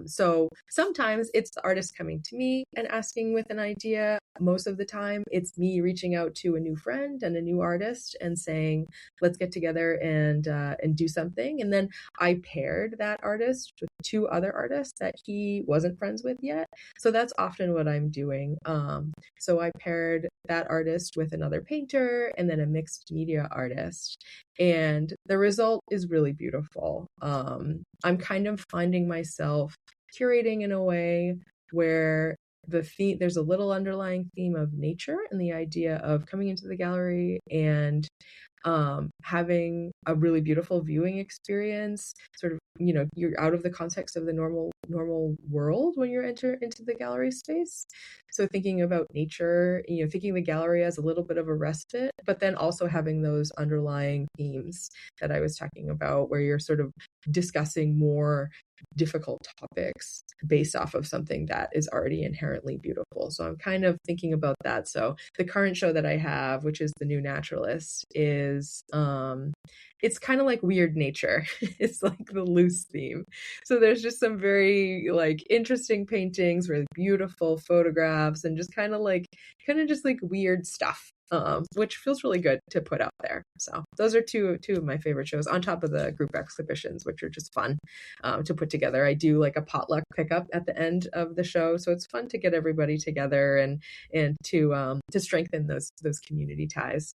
So sometimes it's the artist coming to me and asking with an idea. Most of the time, it's me reaching out to a new friend and a new artist and saying, let's get together and do something. And then I paired that artist with 2 other artists that he wasn't friends with yet. So that's often what I'm doing. So I paired that artist with another painter and then a mixed media artist. And the result is really beautiful. I'm kind of finding myself curating in a way where there's a little underlying theme of nature and the idea of coming into the gallery and having a really beautiful viewing experience. Sort of, you know, you're out of the context of the normal world when you enter into the gallery space. So thinking about nature, you know, thinking the gallery as a little bit of a respite, but then also having those underlying themes that I was talking about, where you're sort of discussing more difficult topics based off of something that is already inherently beautiful. So I'm kind of thinking about that. So the current show that I have, which is The New Naturalist, is it's kind of like weird nature. It's like the loose theme. So there's just some very like interesting paintings, really beautiful photographs, and just kind of just like weird stuff. Which feels really good to put out there. So those are two of my favorite shows, on top of the group exhibitions, which are just fun to put together. I do like a potluck pickup at the end of the show, so it's fun to get everybody together and to strengthen those community ties.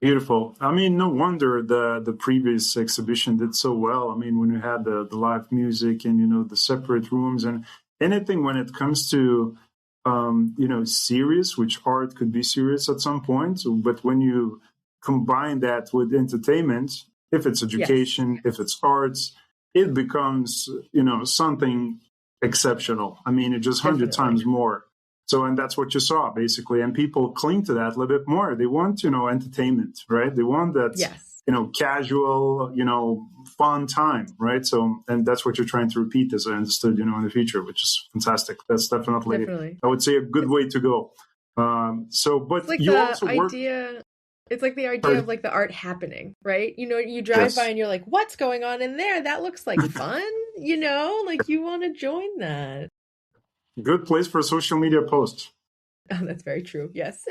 Beautiful. I mean, no wonder the previous exhibition did so well. I mean, when you had the live music and, you know, the separate rooms and anything when it comes to you know, serious, which art could be serious at some point. But when you combine that with entertainment, if it's education, if it's arts, it becomes, you know, something exceptional. I mean, it's just 100 times more. So, and that's what you saw basically. And people cling to that a little bit more. They want, you know, entertainment, right? They want that, you know, casual, you know, fun time, right? So, and that's what you're trying to repeat, as I understood, you know, in the future, which is fantastic. That's definitely. I would say, a good way to go. So, but it's like you also idea. It's like the idea of like the art happening, right? You know, you drive by and you're like, what's going on in there? That looks like fun, you know, like you want to join that. Good place for a social media post. Oh, that's very true. Yes.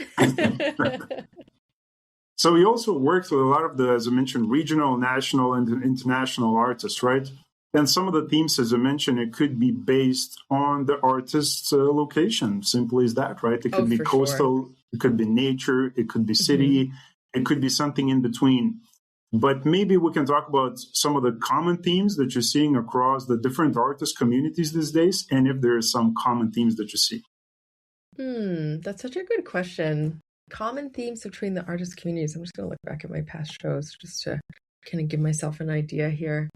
So he also works with a lot of the, as I mentioned, regional, national, and international artists, right? And some of the themes, as I mentioned, it could be based on the artist's location. Simple as that, right? It could be coastal. Sure. it could be nature, it could be city, it could be something in between. But maybe we can talk about some of the common themes that you're seeing across the different artist communities these days, and if there are some common themes that you see. That's such a good question. Common themes between the artist communities. I'm just going to look back at my past shows just to kind of give myself an idea here.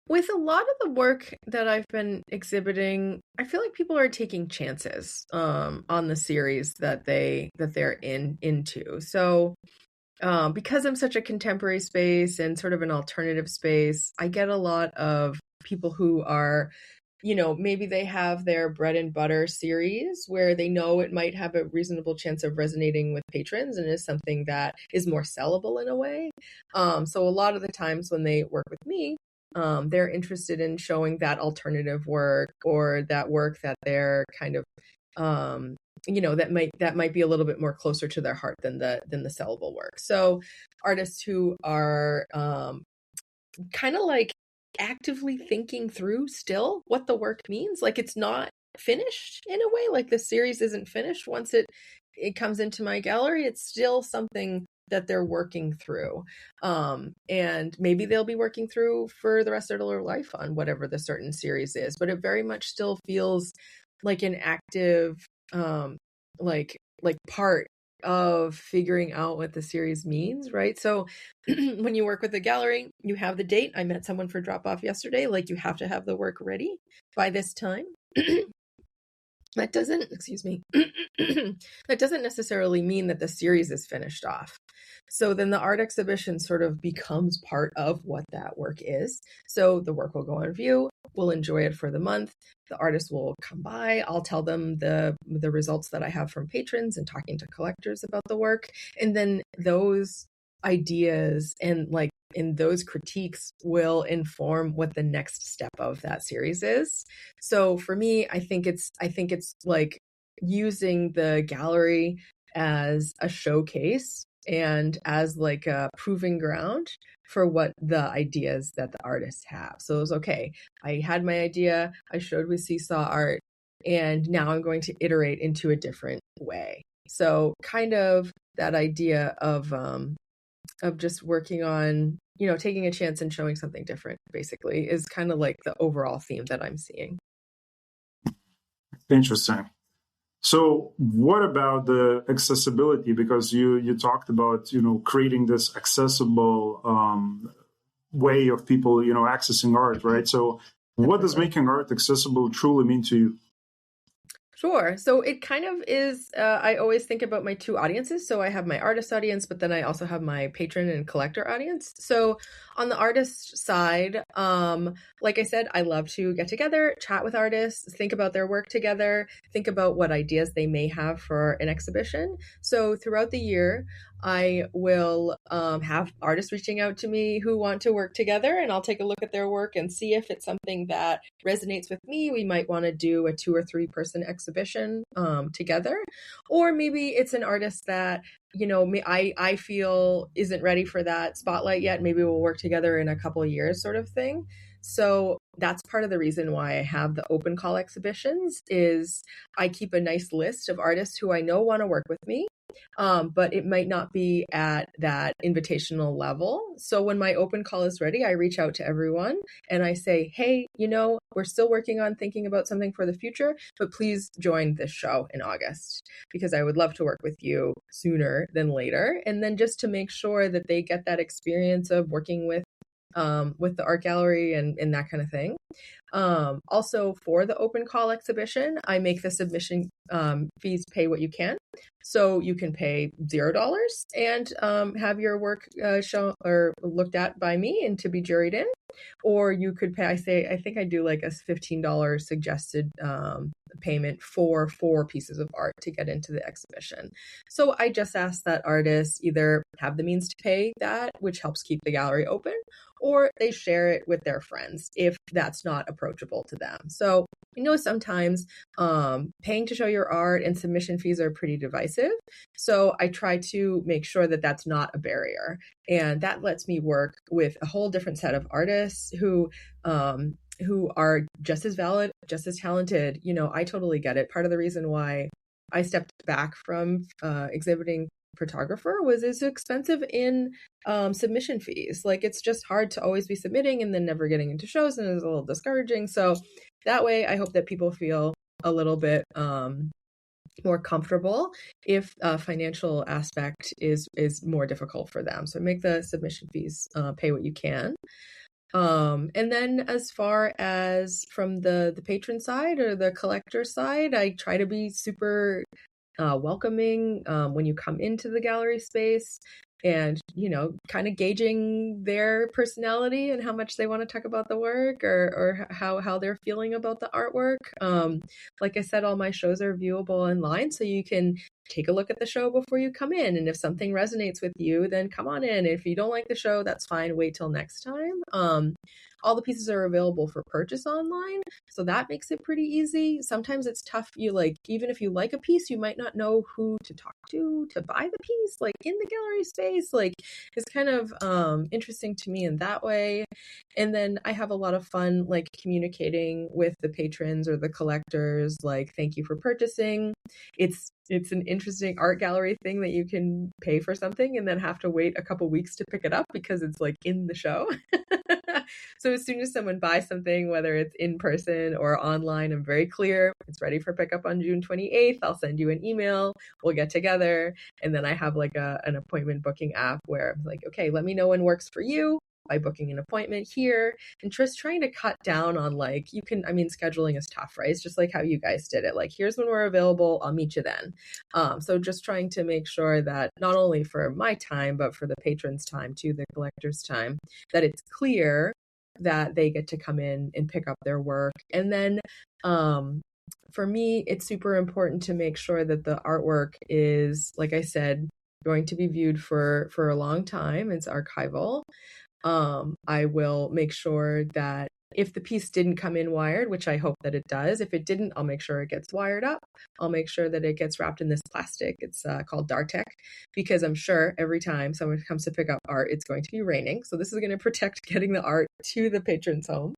With a lot of the work that I've been exhibiting, I feel like people are taking chances on the series that they're into. So because I'm such a contemporary space and sort of an alternative space, I get a lot of people who are, maybe they have their bread and butter series where they know it might have a reasonable chance of resonating with patrons and is something that is more sellable in a way. So a lot of the times when they work with me, they're interested in showing that alternative work or that work that they're kind of, that might be a little bit more closer to their heart than the sellable work. So artists who are kind of like actively thinking through still what the work means, like it's not finished in a way, like the series isn't finished once it comes into my gallery. It's still something that they're working through. And maybe they'll be working through for the rest of their life on whatever the certain series is, but it very much still feels like an active, like part of figuring out what the series means, right? So when you work with a gallery, you have the date. I met someone for drop off yesterday. Like you have to have the work ready by this time. That doesn't, that doesn't necessarily mean that the series is finished off. So then the art exhibition sort of becomes part of what that work is. So the work will go on view, we'll enjoy it for the month. The artist will come by, I'll tell them the results that I have from patrons and talking to collectors about the work. And then those ideas and those critiques will inform what the next step of that series is. So for me, I think it's like using the gallery as a showcase and as like a proving ground for what the ideas that the artists have. So it was okay. I had my idea, I showed with Seesaw Art, and now I'm going to iterate into a different way. So kind of that idea of just working on, taking a chance and showing something different, basically, is kind of like the overall theme that I'm seeing. Interesting. So what about the accessibility? Because you talked about, creating this accessible way of people, accessing art, right? So what does making art accessible truly mean to you? Sure. So it kind of is, I always think about my two audiences. So I have my artist audience, but then I also have my patron and collector audience. So on the artist side, like I said, I love to get together, chat with artists, think about their work together, think about what ideas they may have for an exhibition. So throughout the year, I will have artists reaching out to me who want to work together, and I'll take a look at their work and see if it's something that resonates with me. We might want to do a 2 or 3 person exhibition together, or maybe it's an artist that I feel isn't ready for that spotlight yet. Maybe we'll work together in a couple of years, sort of thing. So that's part of the reason why I have the open call exhibitions. Is I keep a nice list of artists who I know want to work with me. But it might not be at that invitational level. So when my open call is ready, I reach out to everyone and I say, hey, we're still working on thinking about something for the future, but please join this show in August because I would love to work with you sooner than later. And then just to make sure that they get that experience of working with the art gallery and that kind of thing. Also for the open call exhibition, I make the submission fees pay what you can. So you can pay $0 and have your work shown or looked at by me and to be juried in. Or you could pay, I think I do like a $15 suggested payment for 4 pieces of art to get into the exhibition. So I just ask that artists either have the means to pay that, which helps keep the gallery open, or they share it with their friends if that's not approachable to them. So sometimes paying to show your art and submission fees are pretty divisive. So I try to make sure that that's not a barrier. And that lets me work with a whole different set of artists who who are just as valid, just as talented. I totally get it. Part of the reason why I stepped back from exhibiting photographer was it's expensive in submission fees. Like, it's just hard to always be submitting and then never getting into shows, and it's a little discouraging. So that way, I hope that people feel a little bit more comfortable if financial aspect is more difficult for them. So make the submission fees pay what you can. And then as far as from the patron side or the collector side, I try to be super welcoming when you come into the gallery space, and kind of gauging their personality and how much they want to talk about the work, or how they're feeling about the artwork. Like I said, all my shows are viewable online, so you can take a look at the show before you come in, and if something resonates with you, then come on in. If you don't like the show, that's fine, wait till next time. All the pieces are available for purchase online, so that makes it pretty easy. Sometimes it's tough. Even if you like a piece, you might not know who to talk to buy the piece, like in the gallery space. Like, it's kind of interesting to me in that way. And then I have a lot of fun, like, communicating with the patrons or the collectors, like, thank you for purchasing. It's an interesting art gallery thing that you can pay for something and then have to wait a couple weeks to pick it up because it's like in the show. So as soon as someone buys something, whether it's in person or online, I'm very clear. It's ready for pickup on June 28th. I'll send you an email. We'll get together. And then I have like an appointment booking app where I'm like, okay, let me know when works for you by booking an appointment here, and just trying to cut down on, like, scheduling is tough, right? It's just like how you guys did it. Like, here's when we're available. I'll meet you then. So just trying to make sure that not only for my time, but for the patrons' time too, the collectors' time, that it's clear that they get to come in and pick up their work. And then for me, it's super important to make sure that the artwork is, like I said, going to be viewed for a long time. It's archival. I will make sure that if the piece didn't come in wired, which I hope that it does, if it didn't, I'll make sure it gets wired up. I'll make sure that it gets wrapped in this plastic. It's called Dartec, because I'm sure every time someone comes to pick up art, it's going to be raining. So this is going to protect getting the art to the patron's home.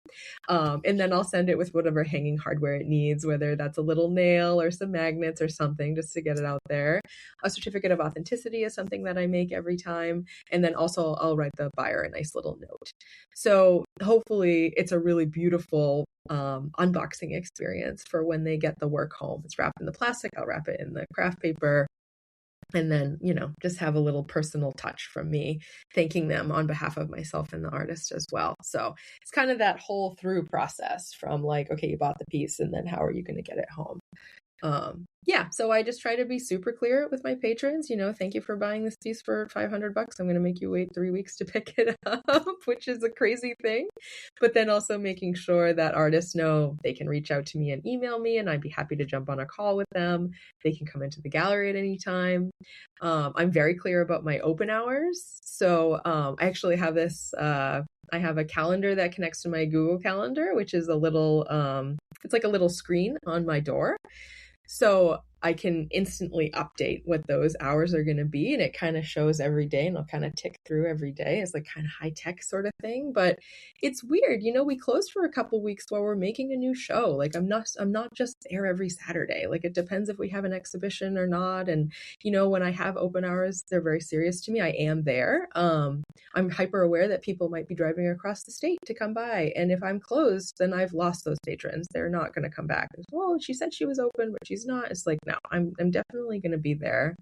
And then I'll send it with whatever hanging hardware it needs, whether that's a little nail or some magnets or something, just to get it out there. A certificate of authenticity is something that I make every time. And then also I'll write the buyer a nice little note. So hopefully it's a really beautiful unboxing experience for when they get the work home. It's wrapped in the plastic. I'll wrap it in the craft paper. And then, just have a little personal touch from me, thanking them on behalf of myself and the artist as well. So it's kind of that whole through process from, like, okay, you bought the piece, and then how are you going to get it home? So I just try to be super clear with my patrons, thank you for buying this piece for $500. I'm going to make you wait 3 weeks to pick it up, which is a crazy thing. But then also making sure that artists know they can reach out to me and email me, and I'd be happy to jump on a call with them. They can come into the gallery at any time. I'm very clear about my open hours. So I actually have this, I have a calendar that connects to my Google Calendar, which is a little, it's like a little screen on my door. So I can instantly update what those hours are going to be, and it kind of shows every day, and I'll kind of tick through every day. It's like kind of high tech sort of thing, but it's weird. We closed for a couple weeks while we're making a new show. Like, I'm not just there every Saturday. Like, it depends if we have an exhibition or not. And when I have open hours, they're very serious to me. I am there. I'm hyper aware that people might be driving across the state to come by, and if I'm closed, then I've lost those patrons. They're not going to come back. Well, she said she was open, but she's not. It's like, no, I'm definitely going to be there.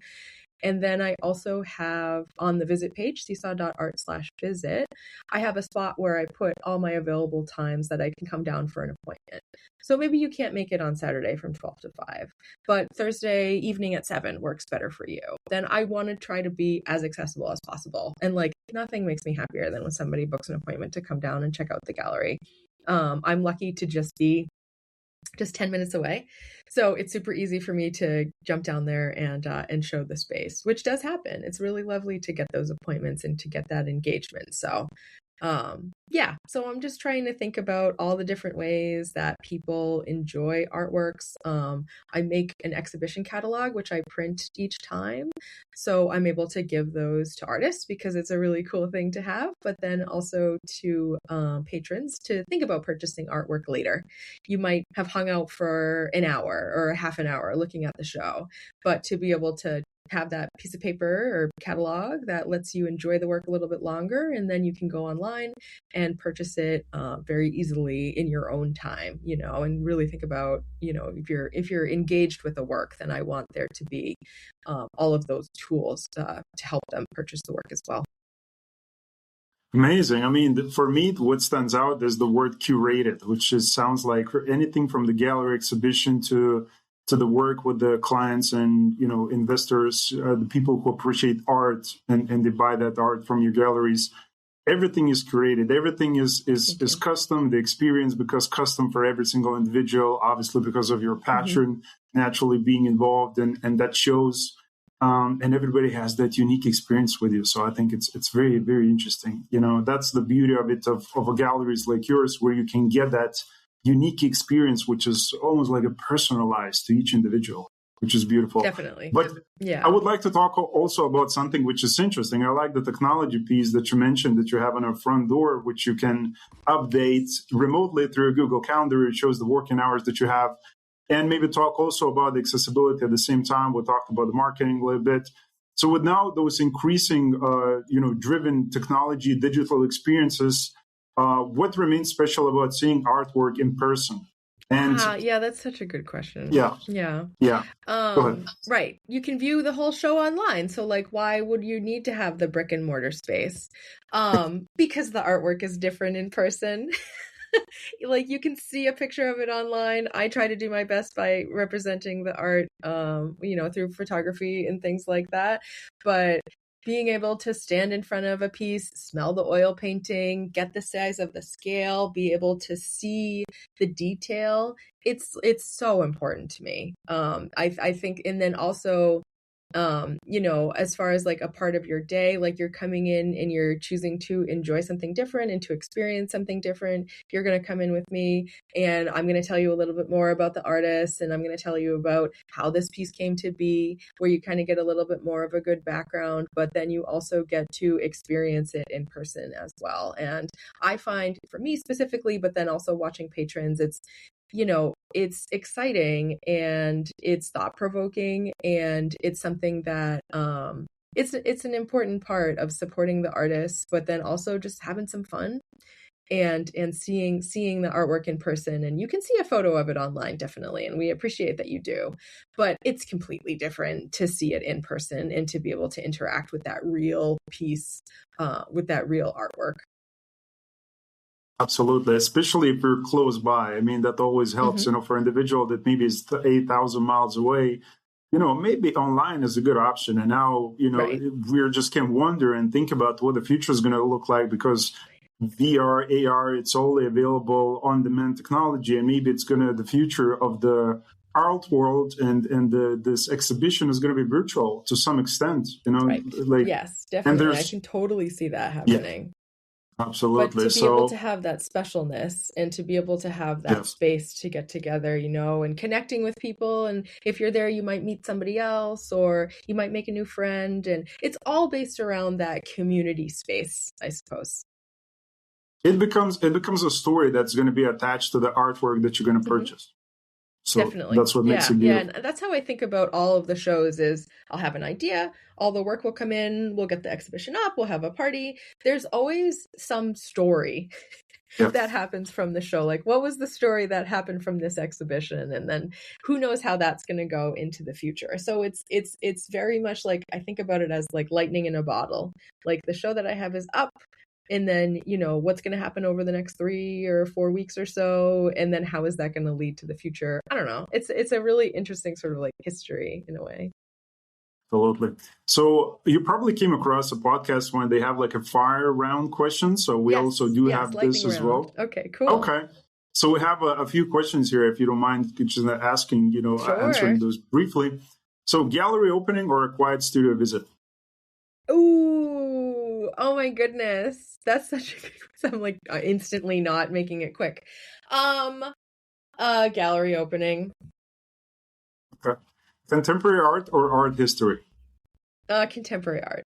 And then I also have on the visit page, seesaw.art/visit, I have a spot where I put all my available times that I can come down for an appointment. So maybe you can't make it on Saturday from 12 to 5, but Thursday evening at 7 works better for you. Then I want to try to be as accessible as possible. And, like, nothing makes me happier than when somebody books an appointment to come down and check out the gallery. I'm lucky to just be 10 minutes away. So it's super easy for me to jump down there and show the space, which does happen. It's really lovely to get those appointments and to get that engagement. So Yeah, so I'm just trying to think about all the different ways that people enjoy artworks. I make an exhibition catalog, which I print each time. So I'm able to give those to artists because it's a really cool thing to have, but then also to patrons to think about purchasing artwork later. You might have hung out for an hour or a half an hour looking at the show, but to be able to have that piece of paper or catalog that lets you enjoy the work a little bit longer, and then you can go online and purchase it very easily in your own time, and really think about, if you're engaged with the work, then I want there to be all of those tools to help them purchase the work as well. Amazing. I mean, for me, what stands out is the word curated, which sounds like anything from the gallery exhibition to the work with the clients and investors, the people who appreciate art and they buy that art from your galleries. Everything is curated. Everything is custom. The experience becomes custom for every single individual, obviously because of your passion naturally being involved, and that shows. And everybody has that unique experience with you. So I think it's very, very interesting. That's the beauty of it, of a galleries like yours, where you can get that unique experience, which is almost like a personalized to each individual, which is beautiful. Definitely. But yeah, I would like to talk also about something which is interesting. I like the technology piece that you mentioned that you have on a front door, which you can update remotely through a Google Calendar. It shows the working hours that you have. And maybe talk also about the accessibility at the same time. We'll talk about the marketing a little bit. So with now those increasing, driven technology, digital experiences, what remains special about seeing artwork in person? And yeah, that's such a good question. Yeah. Go ahead. Right. You can view the whole show online. So why would you need to have the brick and mortar space? Because the artwork is different in person. You can see a picture of it online. I try to do my best by representing the art, through photography and things like that. But being able to stand in front of a piece, smell the oil painting, get the size of the scale, be able to see the detail, it's so important to me. I think, and then also, as far as a part of your day, you're coming in and you're choosing to enjoy something different and to experience something different. You're going to come in with me and I'm going to tell you a little bit more about the artist, and I'm going to tell you about how this piece came to be, where you kind of get a little bit more of a good background, but then you also get to experience it in person as well. And I find, for me specifically, but then also watching patrons, it's exciting and it's thought-provoking, and it's something that it's an important part of supporting the artists, but then also just having some fun and seeing the artwork in person. And you can see a photo of it online, definitely, and we appreciate that you do, but it's completely different to see it in person and to be able to interact with that real piece, with that real artwork. Absolutely, especially if you're close by. I mean, that always helps, for an individual that maybe is 8,000 miles away, maybe online is a good option. And now, Right. we just can wonder and think about what the future is going to look like, because VR, AR, it's only available on-demand technology. And maybe it's the future of the art world and this exhibition is going to be virtual to some extent, Right. Yes, definitely. I can totally see that happening. Yeah. Absolutely. But to be able to have that specialness and to be able to have that space to get together, and connecting with people. And if you're there, you might meet somebody else or you might make a new friend. And it's all based around that community space, I suppose. It becomes a story that's going to be attached to the artwork that you're going to purchase. So definitely. That's what makes it beautiful. Yeah, and that's how I think about all of the shows is I'll have an idea, all the work will come in, we'll get the exhibition up, we'll have a party. There's always some story that happens from the show. What was the story that happened from this exhibition? And then who knows how that's going to go into the future. So it's very much I think about it as lightning in a bottle. The show that I have is up. And then, what's going to happen over the next 3 or 4 weeks or so? And then how is that going to lead to the future? I don't know. It's a really interesting sort of history in a way. Absolutely. So you probably came across a podcast when they have a fire round question. So we also do have this as well. Okay, cool. Okay. So we have a few questions here, if you don't mind just asking, Sure. answering those briefly. So gallery opening or a quiet studio visit? Ooh, Oh my goodness. That's such a good question. I'm like instantly not making it quick. Gallery opening. Okay. Contemporary art or art history? Contemporary art.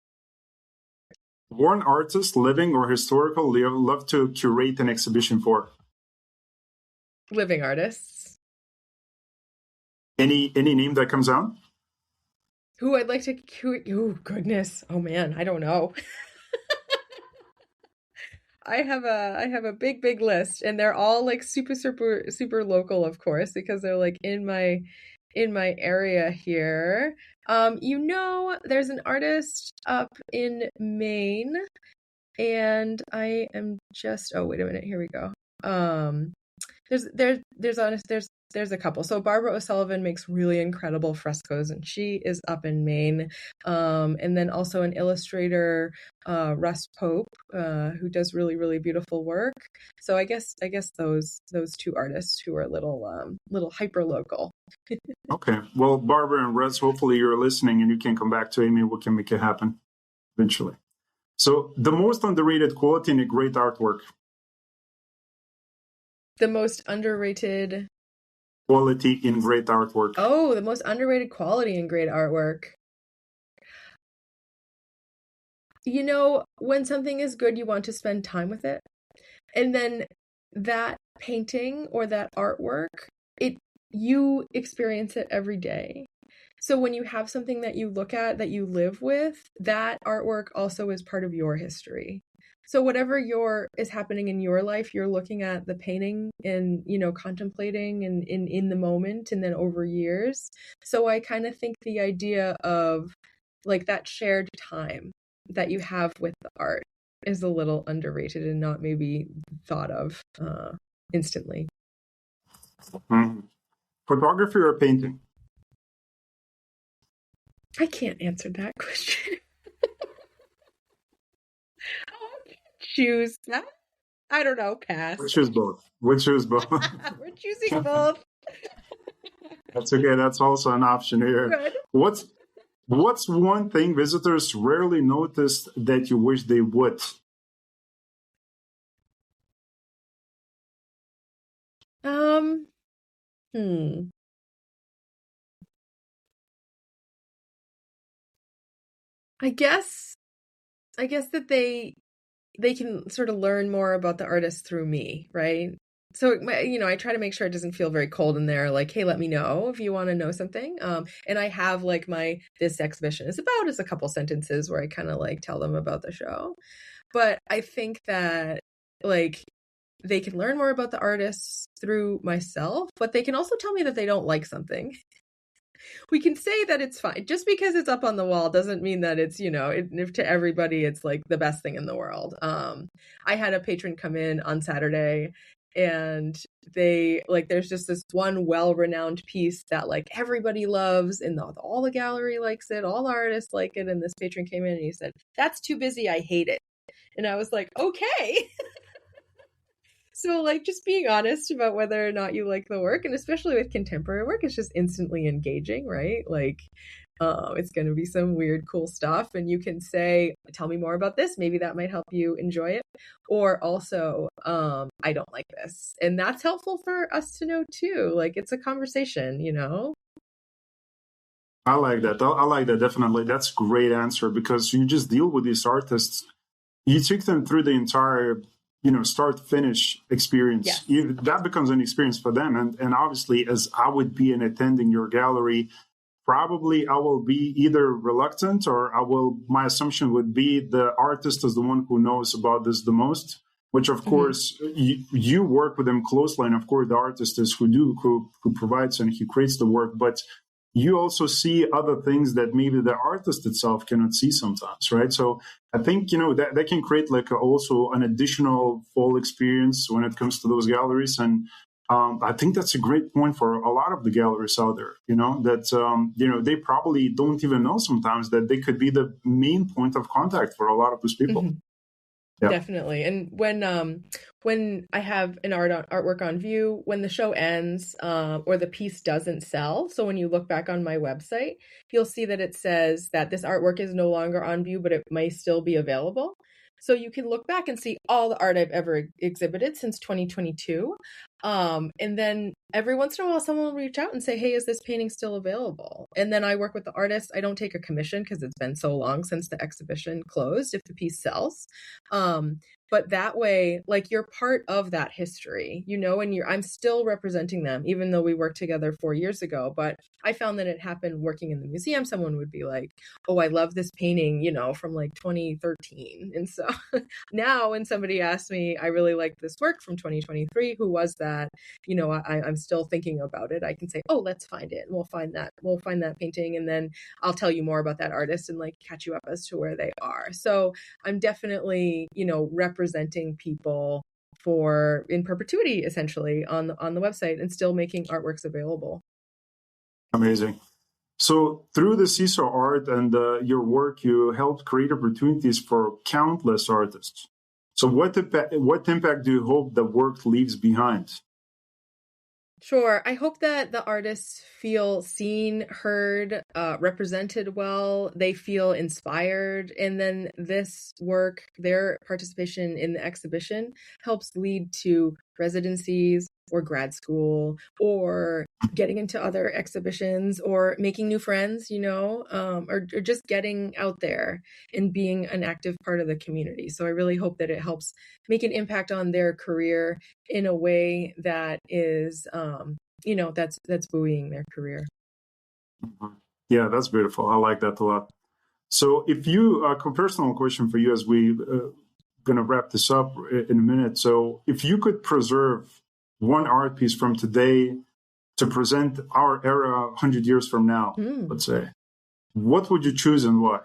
One artist, living or historical, love to curate an exhibition for? Living artists. Any name that comes out? Who I'd like to curate. Oh goodness. Oh man, I don't know. I have a big list, and they're all like super local, of course, because they're like in my area here. There's an artist up in Maine, and I am just, oh wait a minute, here we go. There's a couple. So Barbara O'Sullivan makes really incredible frescoes, and she is up in Maine. And then also an illustrator, Russ Pope, who does really beautiful work. So I guess those two artists who are little hyper local. Okay. Well, Barbara and Russ, hopefully you're listening and you can come back to Amy. We can make it happen eventually. So the most underrated quality in a great artwork. The most underrated quality in great artwork. Oh, the most underrated quality in great artwork. When something is good, you want to spend time with it. And then that painting or that artwork, you experience it every day. So when you have something that you look at, that you live with, that artwork also is part of your history. So whatever is happening in your life, you're looking at the painting and, contemplating and in the moment and then over years. So I kind of think the idea of like that shared time that you have with the art is a little underrated and not maybe thought of instantly. Mm-hmm. Photography or painting? I can't answer that question. Choose that? I don't know. Pass. We choose both. We're choosing both. That's okay. That's also an option here. Good. What's one thing visitors rarely notice that you wish they would? I guess that they can sort of learn more about the artist through me, right? So, I try to make sure it doesn't feel very cold in there. Like, hey, let me know if you want to know something. And I have like this exhibition is about is a couple sentences where I kind of like tell them about the show. But I think that like they can learn more about the artists through myself, but they can also tell me that they don't like something. We can say that it's fine. Just because it's up on the wall doesn't mean that it's, if to everybody it's like the best thing in the world. I had a patron come in on Saturday and they like there's just this one well-renowned piece that like everybody loves and all the gallery likes it, all the artists like it, and this patron came in and he said, "That's too busy, I hate it." And I was like, okay. So like just being honest about whether or not you like the work, and especially with contemporary work, it's just instantly engaging, right? Like it's going to be some weird, cool stuff. And you can say, tell me more about this. Maybe that might help you enjoy it. Or also, I don't like this. And that's helpful for us to know too. Like it's a conversation, I like that. I like that. Definitely. That's a great answer because you just deal with these artists. You take them through the entire start finish experience. Yes. That becomes an experience for them. And obviously, as I would be in attending your gallery, probably I will be either reluctant or my assumption would be the artist is the one who knows about this the most, which of course you work with them closely. And of course the artist is who provides and he creates the work, but you also see other things that maybe the artist itself cannot see sometimes, right? So I think, that can create like also an additional full experience when it comes to those galleries. And I think that's a great point for a lot of the galleries out there, that, they probably don't even know sometimes that they could be the main point of contact for a lot of those people. Mm-hmm. Yeah. Definitely. And when I have an artwork on view, when the show ends or the piece doesn't sell, so when you look back on my website, you'll see that it says that this artwork is no longer on view, but it may still be available. So you can look back and see all the art I've ever exhibited since 2022. And then every once in a while, someone will reach out and say, hey, is this painting still available? And then I work with the artist. I don't take a commission because it's been so long since the exhibition closed if the piece sells. But that way, like, you're part of that history, and I'm still representing them, even though we worked together 4 years ago. But I found that it happened working in the museum. Someone would be like, oh, I love this painting, from like 2013. And so now when somebody asks me, I really like this work from 2023, who was that? I'm still thinking about it. I can say, oh, let's find it. And we'll find that painting. And then I'll tell you more about that artist and like catch you up as to where they are. So I'm definitely, representing people in perpetuity, essentially, on the website, and still making artworks available. Amazing. So through the Seesaw Art and your work, you helped create opportunities for countless artists. So what impact do you hope the work leaves behind? Sure. I hope that the artists feel seen, heard, represented well. They feel inspired. And then this work, their participation in the exhibition, helps lead to residencies or grad school or getting into other exhibitions or making new friends, or just getting out there and being an active part of the community. So I really hope that it helps make an impact on their career in a way that is, that's buoying their career. Yeah, that's beautiful. I like that a lot. So if you, a personal question for you as we going to wrap this up in a minute. So if you could preserve one art piece from today to present our era 100 years from now, let's say, what would you choose and why?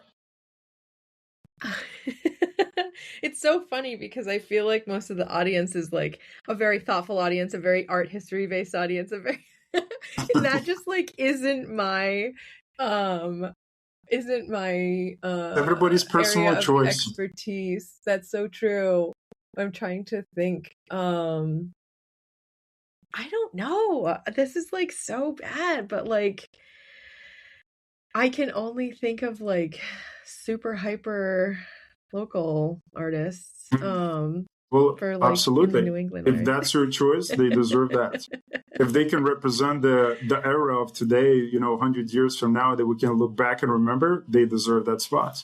It's so funny because I feel like most of the audience is like a very thoughtful audience, a very art history based audience, and that just like isn't my everybody's personal area of choice. Expertise. That's so true. I'm trying to think. I don't know. This is like so bad, but like I can only think of like super hyper local artists. Well, for like absolutely. New England If art. That's your choice, they deserve that. If they can represent the era of today, 100 years from now, that we can look back and remember, they deserve that spot.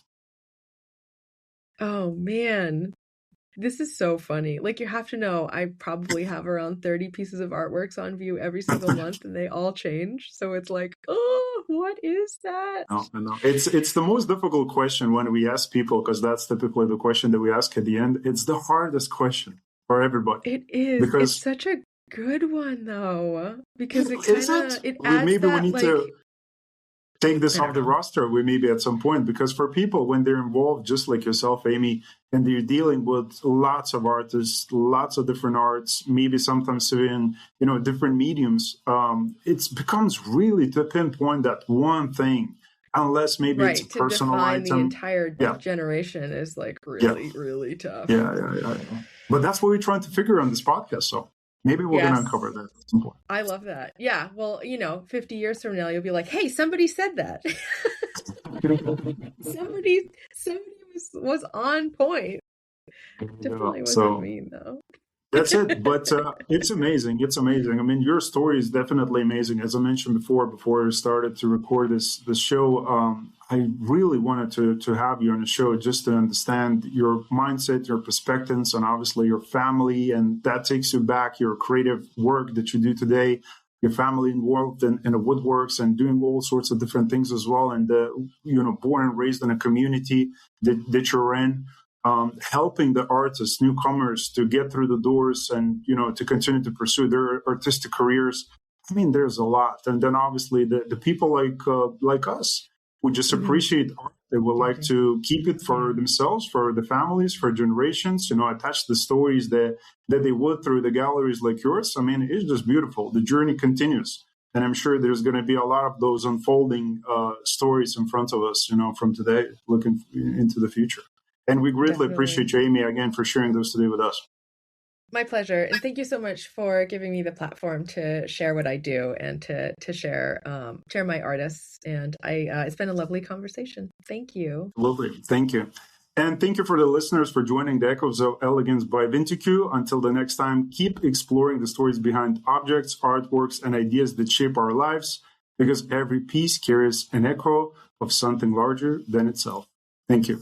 Oh man, this is so funny. Like, you have to know, I probably have around 30 pieces of artworks on view every single month, and they all change. So it's like, oh, what is that? No. It's the most difficult question when we ask people, because that's typically the question that we ask at the end. It's the hardest question for everybody. It is. Because it's such a good one, though, because it adds maybe that, we need like, to take this off the roster, maybe at some point, because for people, when they're involved, just like yourself, Amy, and they're dealing with lots of artists, lots of different arts, maybe sometimes even, different mediums, it becomes really to pinpoint that one thing, unless maybe it's a personal item. The entire generation is like really tough. Yeah. But that's what we're trying to figure on this podcast, so maybe we're going to uncover that at some point. I love that. Yeah. Well, 50 years from now, you'll be like, hey, somebody said that. somebody was on point. Definitely wasn't me, though. That's it. But it's amazing. It's amazing. I mean, your story is definitely amazing. As I mentioned before we started to record this show, I really wanted to have you on the show just to understand your mindset, your perspectives, and obviously your family. And that takes you back, your creative work that you do today, your family involved in the woodworks and doing all sorts of different things as well. And, born and raised in a community that you're in. Helping the artists, newcomers, to get through the doors and, to continue to pursue their artistic careers. I mean, there's a lot. And then obviously the people like us who just appreciate art. They would like to keep it for themselves, for the families, for generations, attach the stories that they would through the galleries like yours. I mean, it's just beautiful. The journey continues. And I'm sure there's going to be a lot of those unfolding stories in front of us, from today, looking into the future. And we greatly appreciate you, Amy, again, for sharing those today with us. My pleasure. And thank you so much for giving me the platform to share what I do and to share my artists. And it's been a lovely conversation. Thank you. Lovely. Thank you. And thank you for the listeners for joining the Echoes of Elegance by VINTQ. Until the next time, keep exploring the stories behind objects, artworks, and ideas that shape our lives, because every piece carries an echo of something larger than itself. Thank you.